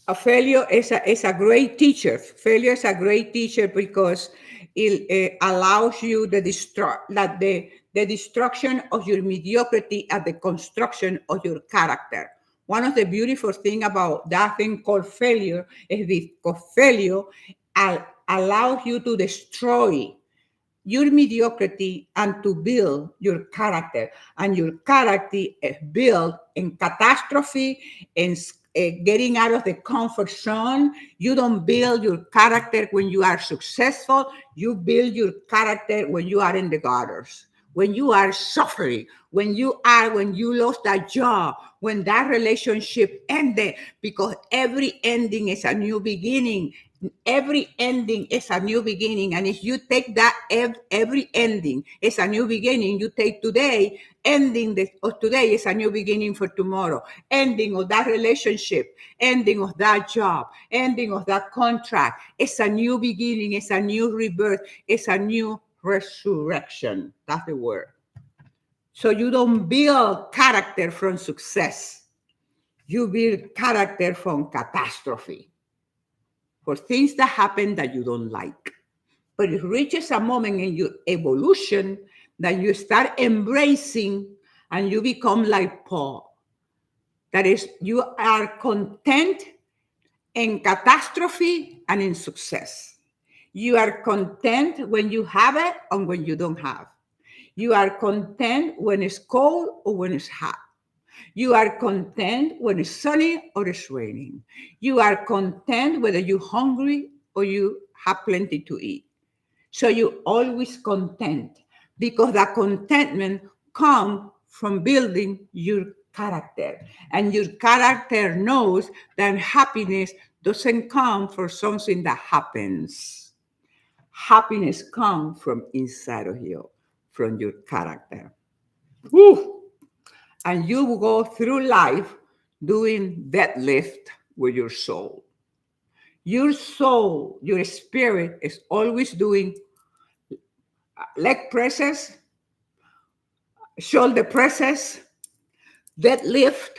a failure is a great teacher. Failure is a great teacher because it allows you the destruction of your mediocrity and the construction of your character. One of the beautiful things about that thing called failure is because failure allows you to destroy your mediocrity and to build your character. And your character is built in catastrophe, in getting out of the comfort zone. You don't build your character when you are successful. You build your character when you are in the gutters, when you are suffering, when you lost that job, when that relationship ended, because every ending is a new beginning. Every ending is a new beginning. And if you take that, every ending is a new beginning. You take today, of today is a new beginning for tomorrow. Ending of that relationship, ending of that job, ending of that contract. It's a new beginning. It's a new rebirth. It's a new resurrection. That's the word. So you don't build character from success. You build character from catastrophe, for things that happen that you don't like. But it reaches a moment in your evolution that you start embracing and you become like Paul. That is, you are content in catastrophe and in success. You are content when you have it and when you don't have. You are content when it's cold or when it's hot. You are content when it's sunny or it's raining. You are content whether you're hungry or you have plenty to eat. So you're always content, because that contentment comes from building your character. And your character knows that happiness doesn't come from something that happens. Happiness comes from inside of you, from your character. Woo! And you will go through life doing deadlift with your soul. Your soul, your spirit is always doing leg presses, shoulder presses, deadlift.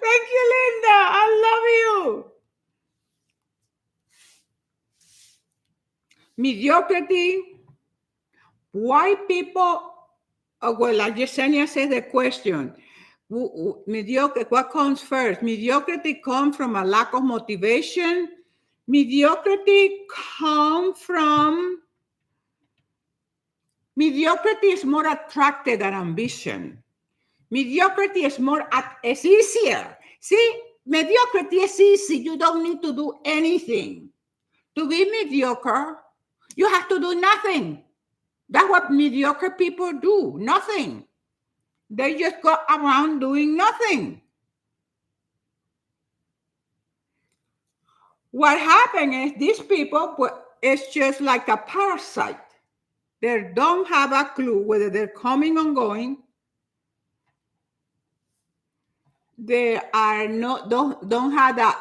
Thank you, Linda. I love you. Mediocrity. Why people? Oh, well, like Yesenia said, the question. Mediocre. What comes first? Mediocrity comes from a lack of motivation. Mediocrity comes from mediocrity is more attractive than ambition. Mediocrity is easier. See, mediocrity is easy. You don't need to do anything. To be mediocre, you have to do nothing. That's what mediocre people do. Nothing. They just go around doing nothing. What happened is these people, it's just like a parasite. They don't have a clue whether they're coming or going. They are not don't have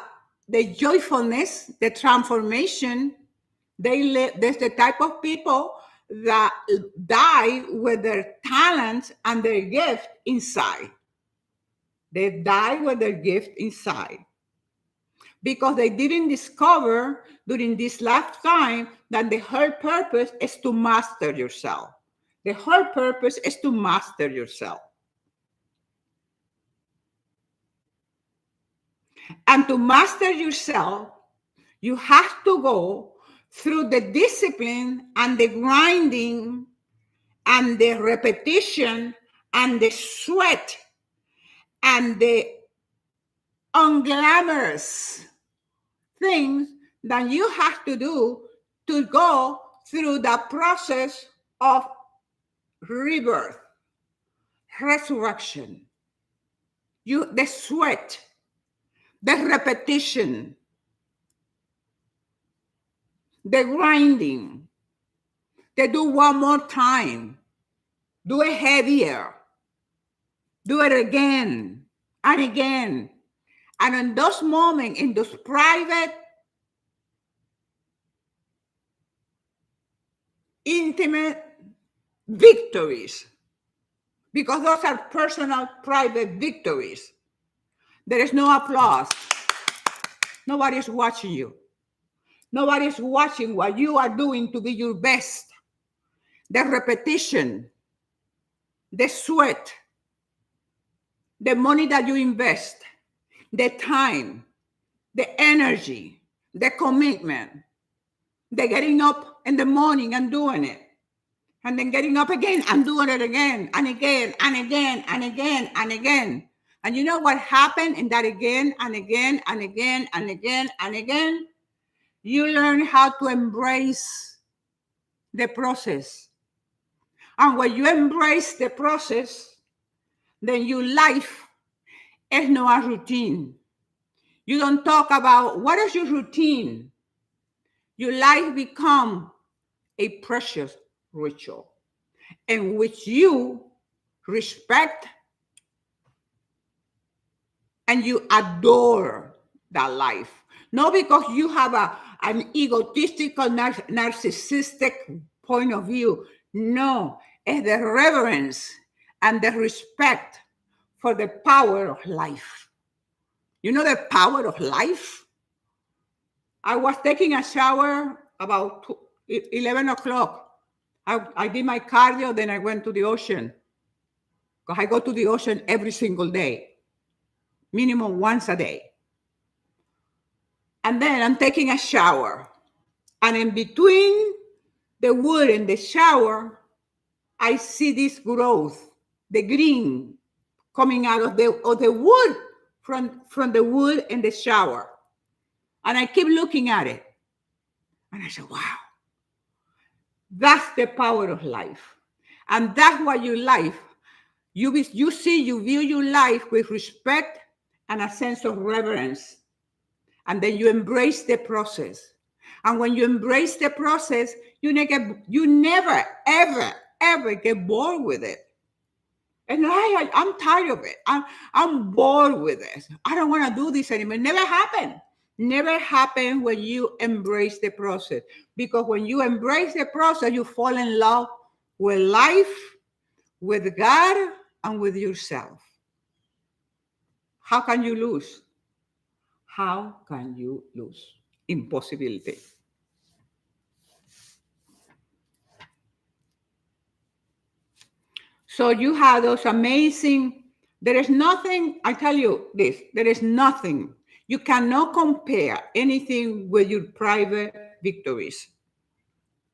the joyfulness, the transformation. There's the type of people that die with their talents and their gift inside. They die with their gift inside because they didn't discover during this lifetime that the whole purpose is to master yourself. The whole purpose is to master yourself. And to master yourself, you have to go through the discipline and the grinding and the repetition and the sweat and the unglamorous things that you have to do to go through the process of rebirth, resurrection. The sweat, the repetition, the grinding, they do one more time, do it heavier, do it again and again. And in those moments, in those private, intimate victories, because those are personal, private victories, there is no applause. Nobody is watching you. Nobody is watching what you are doing to be your best. The repetition, the sweat, the money that you invest, the time, the energy, the commitment, the getting up in the morning and doing it, and then getting up again and doing it again and again and again and again and again. And you know what happened in that again and again and again and again and again? You learn how to embrace the process. And when you embrace the process, then your life is not a routine. You don't talk about what is your routine. Your life becomes a precious ritual in which you respect and you adore that life. Not because you have an egotistical, narcissistic point of view. No, it's the reverence and the respect for the power of life. You know the power of life? I was taking a shower about 11 o'clock. I did my cardio, then I went to the ocean. Because I go to the ocean every single day, minimum once a day. And then I'm taking a shower. And in between the wood and the shower, I see this growth, the green coming out of the wood, from the wood and the shower. And I keep looking at it. And I said, wow, that's the power of life. And that's what your life, you view your life with respect and a sense of reverence. And then you embrace the process. And when you embrace the process, you never, ever get bored with it. And I'm tired of it. I'm bored with this. I don't want to do this anymore. Never happened. Never happened when you embrace the process. Because when you embrace the process, you fall in love with life, with God, and with yourself. How can you lose? How can you lose? Impossibility. So you have those amazing, there is nothing, I tell you this, there is nothing. You cannot compare anything with your private victories.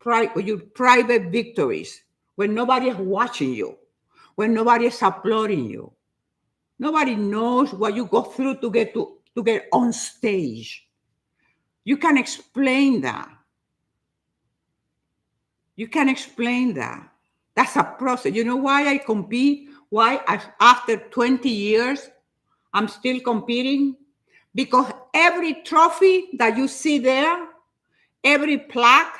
Your private victories, when nobody is watching you, when nobody is applauding you. Nobody knows what you go through to get on stage. You can explain that. You can explain that. That's a process. You know why I compete? Why after 20 years, I'm still competing? Because every trophy that you see there, every plaque,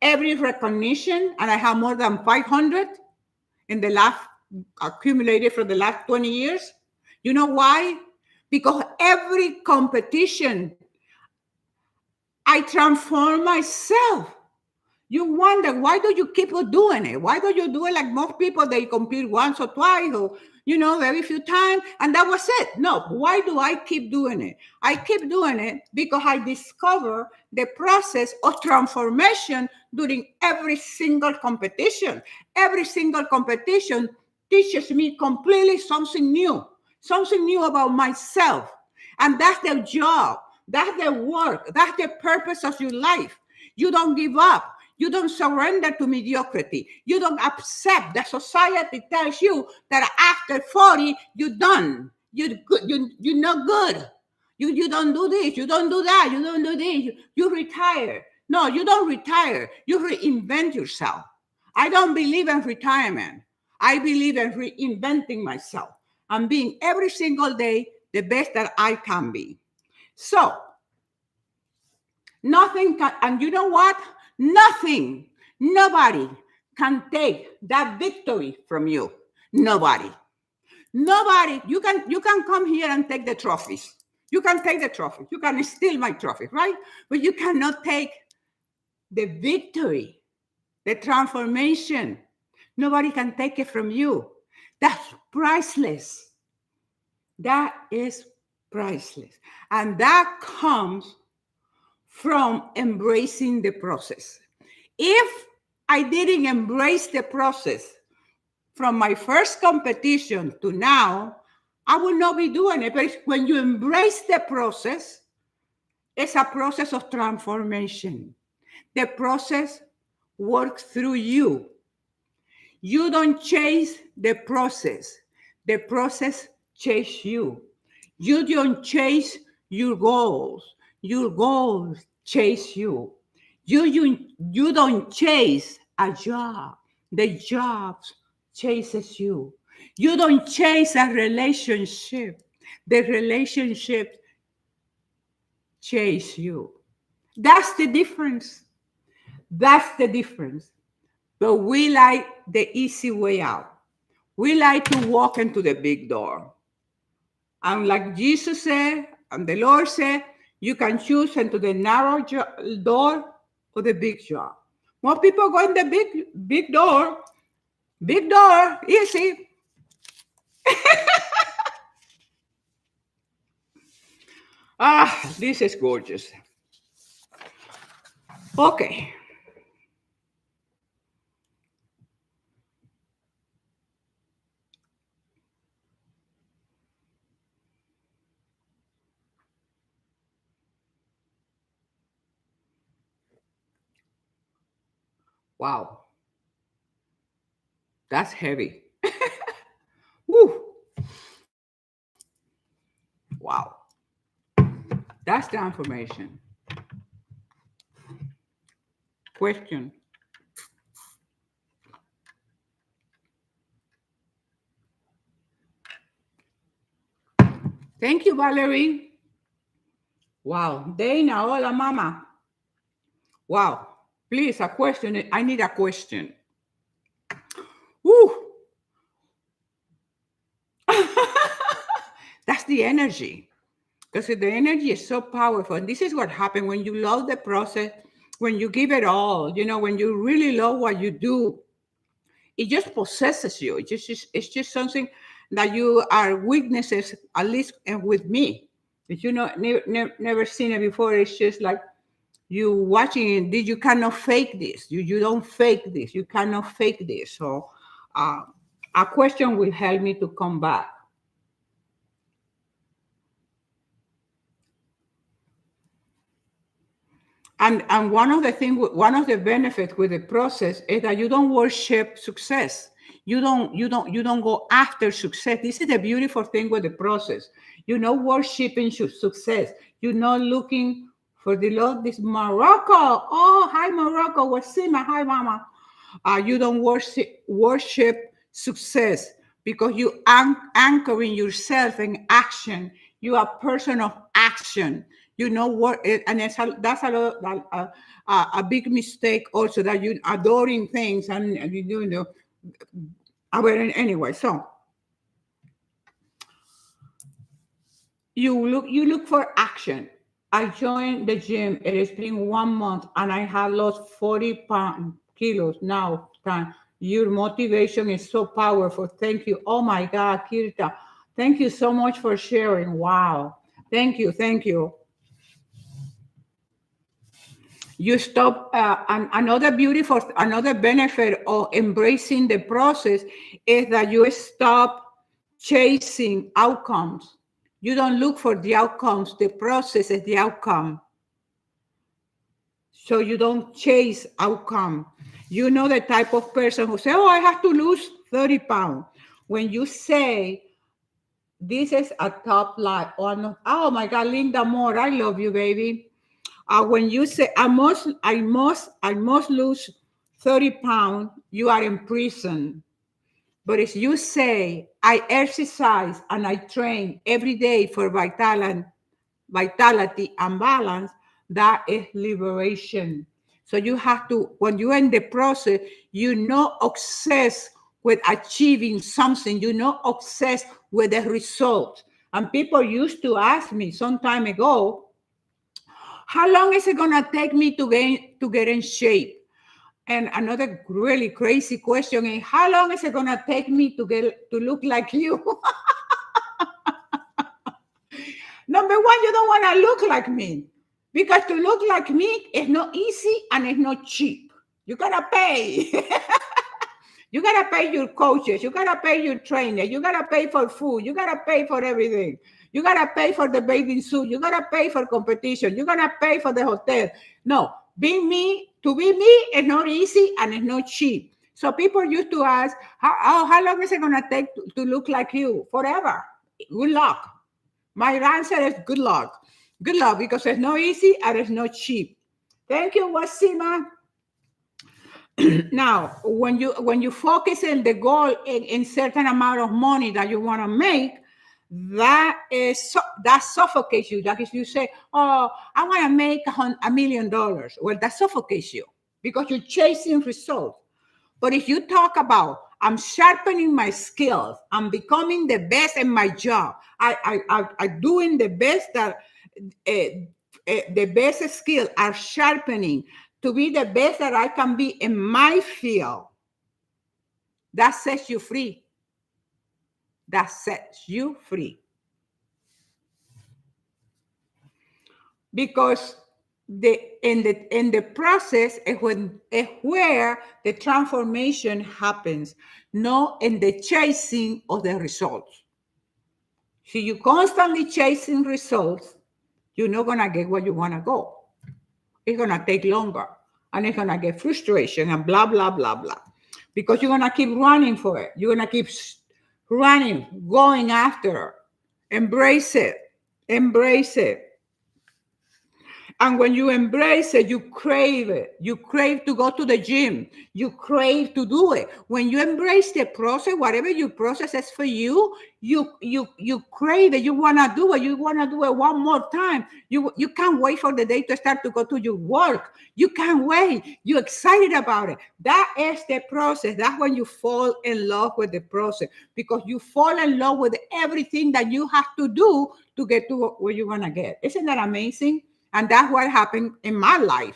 every recognition, and I have more than 500 in the last, accumulated for the last 20 years. You know why? Because every competition, I transform myself. You wonder, why do you keep doing it? Why don't you do it like most people? They compete once or twice, or very few times, and that was it. No, why do I keep doing it? I keep doing it because I discover the process of transformation during every single competition. Every single competition teaches me completely something new about myself. And that's the job, that's the work, that's the purpose of your life. You don't give up. You don't surrender to mediocrity. You don't accept that society tells you that after 40, you're done. You're not good. You don't do this. You don't do that. You don't do this. You retire. No, you don't retire. You reinvent yourself. I don't believe in retirement. I believe in reinventing myself and being every single day the best that I can be. So, nothing can, and you know what? Nothing, nobody can take that victory from you. Nobody. Nobody. You can come here and take the trophies. You can take the trophy. You can steal my trophy, right? But you cannot take the victory, the transformation. Nobody can take it from you. That's priceless. That is priceless. And that comes from embracing the process. If I didn't embrace the process from my first competition to now, I would not be doing it. But when you embrace the process, it's a process of transformation. The process works through you. You don't chase the process chases you. You don't chase your goals chase you. You don't chase a job, the job chases you. You don't chase a relationship, the relationship chase you. That's the difference. That's the difference. But we like the easy way out. We like to walk into the big door. And like Jesus said, and the Lord said, you can choose into the narrow door or the big door. More people go in the big door. Big door, easy. This is gorgeous. Okay. Wow. That's heavy. Woo. Wow. That's the information. Question. Thank you, Valerie. Wow. Dana, hola, mama. Wow. Please, a question. I need a question. Woo. That's the energy. Because the energy is so powerful. And this is what happens when you love the process, when you give it all, when you really love what you do, it just possesses you. It's just something that you are witnesses, at least with me. If never seen it before, it's just like you watching it. You cannot fake this. You don't fake this. You cannot fake this. So a question will help me to come back. And one of the benefits with the process is that you don't worship success. You don't go after success. This is the beautiful thing with the process. You're not worshiping success. You're not looking for the Lord. This Morocco. Oh, hi Morocco. Wasima. Hi mama. You don't worship success because you anchoring yourself in action. You are a person of action. You know what, and that's a big mistake also, that you adoring things and but anyway, so you look for action. I joined the gym. It has been 1 month and I have lost 40 kilos now. Your motivation is so powerful. Thank you. Oh my God, Kirta. Thank you so much for sharing. Wow. Thank you. Thank you. You stop, and another benefit of embracing the process is that you stop chasing outcomes. You don't look for the outcomes. The process is the outcome. So you don't chase outcome. You know the type of person who say, oh, I have to lose 30 pounds. When you say, this is a top line, or not, oh my God, Linda Moore, I love you, baby. When you say, I must lose 30 pounds, you are in prison. But if you say, I exercise and I train every day for vitality and balance, that is liberation. So you have to, when you're in the process, you're not obsessed with achieving something, you're not obsessed with the result. And people used to ask me some time ago, how long is it gonna take me to get in shape? And another really crazy question is, how long is it gonna take me to look like you? Number one, you don't want to look like me, because to look like me is not easy and it's not cheap. You gotta pay. You gotta pay your coaches. You gotta pay your trainer. You gotta pay for food. You gotta pay for everything. You gotta pay for the bathing suit. You gotta pay for competition. You gotta pay for the hotel. No, to be me is not easy and it's not cheap. So people used to ask, how long is it gonna take to look like you? Forever. Good luck. My answer is good luck. Good luck, because it's not easy and it's not cheap. Thank you, Wasima. Now, when you focus on the goal in certain amount of money that you want to make, that suffocates you. That is, you say, "Oh, I want to make $1 million." Well, that suffocates you because you're chasing results. But if you talk about, I'm sharpening my skills, I'm becoming the best in my job, I doing the best that the best skills are sharpening to be the best that I can be in my field, that sets you free. That sets you free. Because in the process is where the transformation happens, not in the chasing of the results. So you constantly chasing results, you're not gonna get where you wanna go. It's gonna take longer, and it's gonna get frustration and blah blah blah blah, because you're gonna keep running for it. You're gonna keep running, going after. Embrace it. Embrace it. And when you embrace it, you crave it. You crave to go to the gym. You crave to do it. When you embrace the process, whatever your process is for you, you crave it. You want to do it. You want to do it one more time. You can't wait for the day to start to go to your work. You can't wait. You're excited about it. That is the process. That's when you fall in love with the process, because you fall in love with everything that you have to do to get to where you're going to get. Isn't that amazing? And that's what happened in my life.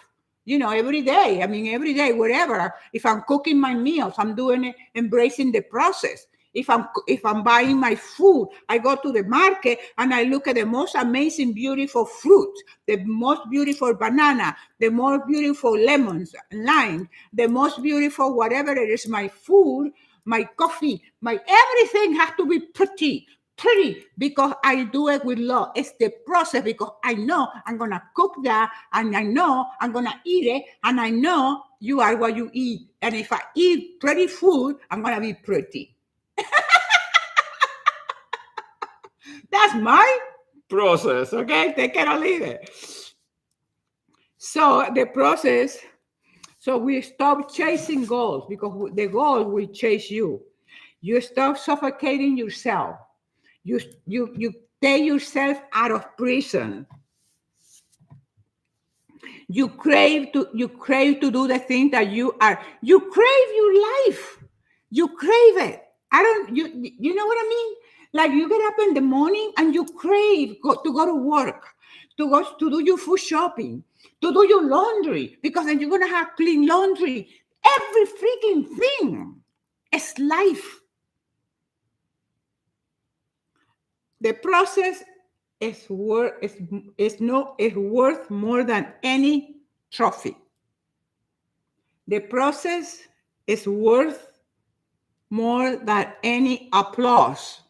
Every day. I mean, every day, whatever. If I'm cooking my meals, I'm doing it, embracing the process. If I'm buying my food, I go to the market and I look at the most amazing, beautiful fruit, the most beautiful banana, the most beautiful lemons, lime, the most beautiful whatever it is, my food, my coffee, my everything has to be pretty, because I do it with love. It's the process, because I know I'm going to cook that, and I know I'm going to eat it, and I know you are what you eat. And if I eat pretty food, I'm going to be pretty. That's my process, okay? Take it or leave it. So the process, so we stop chasing goals, because the goal will chase you. You stop suffocating yourself. You take yourself out of prison. You crave to do the thing that you are. You crave your life. You crave it. You know what I mean? Like, you get up in the morning and you crave to go to work, to do your food shopping, to do your laundry, because then you're gonna have clean laundry Every freaking thing is life. The process is worth more than any trophy. The process is worth more than any applause.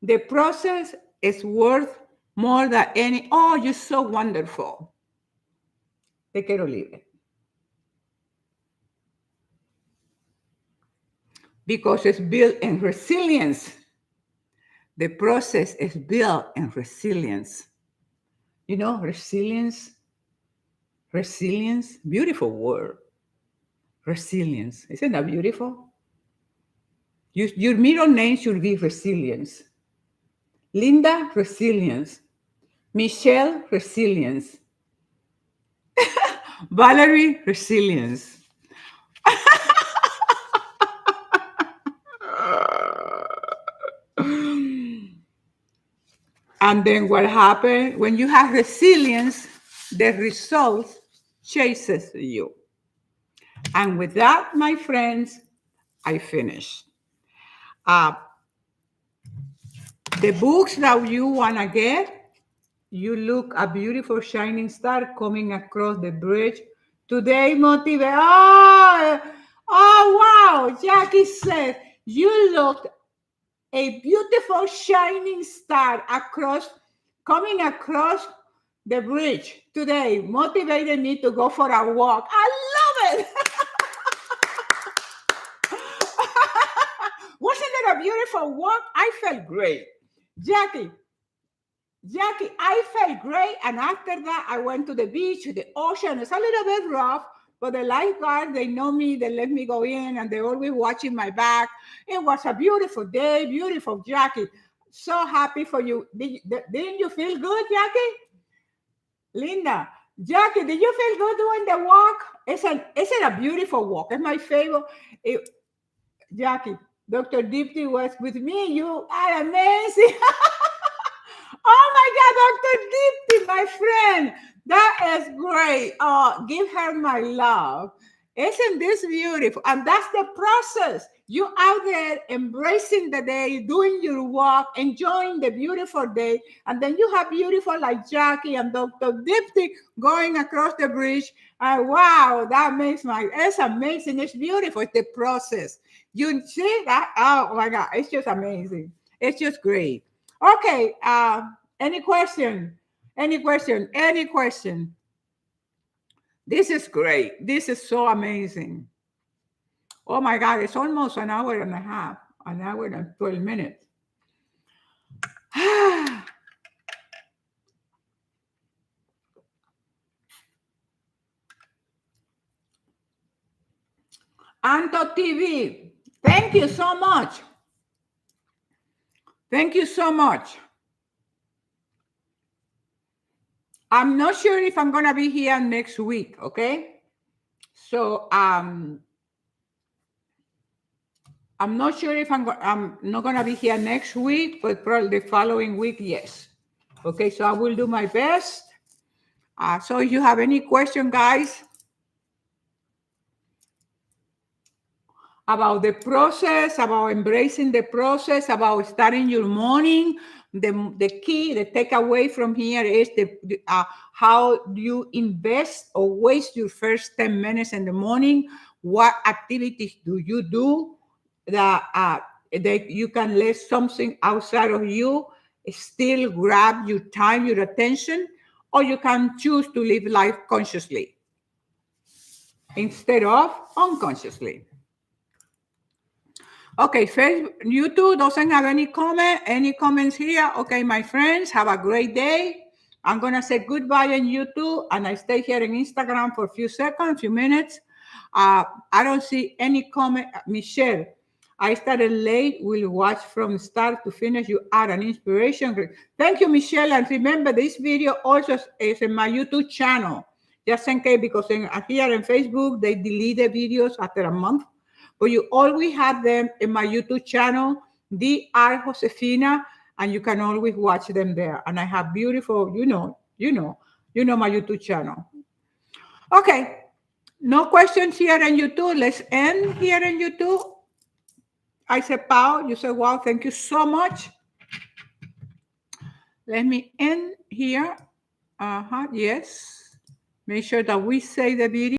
The process is worth more than any, oh, you're so wonderful. Te quiero libre. Because it's built in resilience. The process is built in resilience. You know, resilience, beautiful word. Resilience. Isn't that beautiful? Your middle name should be resilience. Linda, resilience. Michelle, resilience. Valerie, resilience. And then what happened? When you have resilience, the result chases you. And with that, my friends, I finish. Uh, the books that you want to get, you look a beautiful shining star coming across the bridge. Today, motivate. Oh, wow. Jackie said, you looked a beautiful shining star coming across the bridge today. Motivated me to go for a walk. I love it. Wasn't it a beautiful walk? I felt great. Jackie, I felt great. And after that, I went to the beach, to the ocean. It's a little bit rough, but the lifeguards, they know me. They let me go in, and they're always watching my back. It was a beautiful day, beautiful, Jackie. So happy for you. Didn't you feel good, Jackie? Linda, Jackie, did you feel good doing the walk? It's a beautiful walk. It's my favorite. Jackie, Dr. Deepti was with me. You are amazing. Oh my God, Dr. Deepti, my friend. That is great. Oh, give her my love. Isn't this beautiful? And that's the process. You out there embracing the day, doing your walk, enjoying the beautiful day. And then you have beautiful like Jackie and Dr. Deepti going across the bridge. Wow, that makes it's amazing. It's beautiful. It's the process. You see that? Oh my God, it's just amazing. It's just great. Okay. Any question? Any question? Any question? This is great. This is so amazing. Oh my God, it's almost an hour and a half, an hour and 12 minutes. Anto TV, thank you so much. Thank you so much. I'm not sure if I'm gonna be here next week, okay? So I'm not sure if I'm not gonna be here next week, but probably the following week, yes. Okay, so I will do my best. So if you have any question, guys, about the process, about embracing the process, about starting your morning, the key, the takeaway from here is how do you invest or waste your first 10 minutes in the morning? What activities do you do that you can let something outside of you still grab your time, your attention, or you can choose to live life consciously instead of unconsciously. Okay, Facebook, YouTube doesn't have any comments here. Okay, my friends, have a great day. I'm gonna say goodbye on YouTube, and I stay here on Instagram for a few seconds, few minutes. I don't see any comment. Michelle, I started late. We'll watch from start to finish. You are an inspiration. Thank you, Michelle. And remember, this video also is in my YouTube channel. Just in case, because here on Facebook, they delete the videos after a month. But you always have them in my YouTube channel, Dr. Josefina, and you can always watch them there. And I have beautiful, you know my YouTube channel. Okay. No questions here in YouTube. Let's end here in YouTube. I said, Pau, you said, wow, thank you so much. Let me end here. Yes. Make sure that we save the video.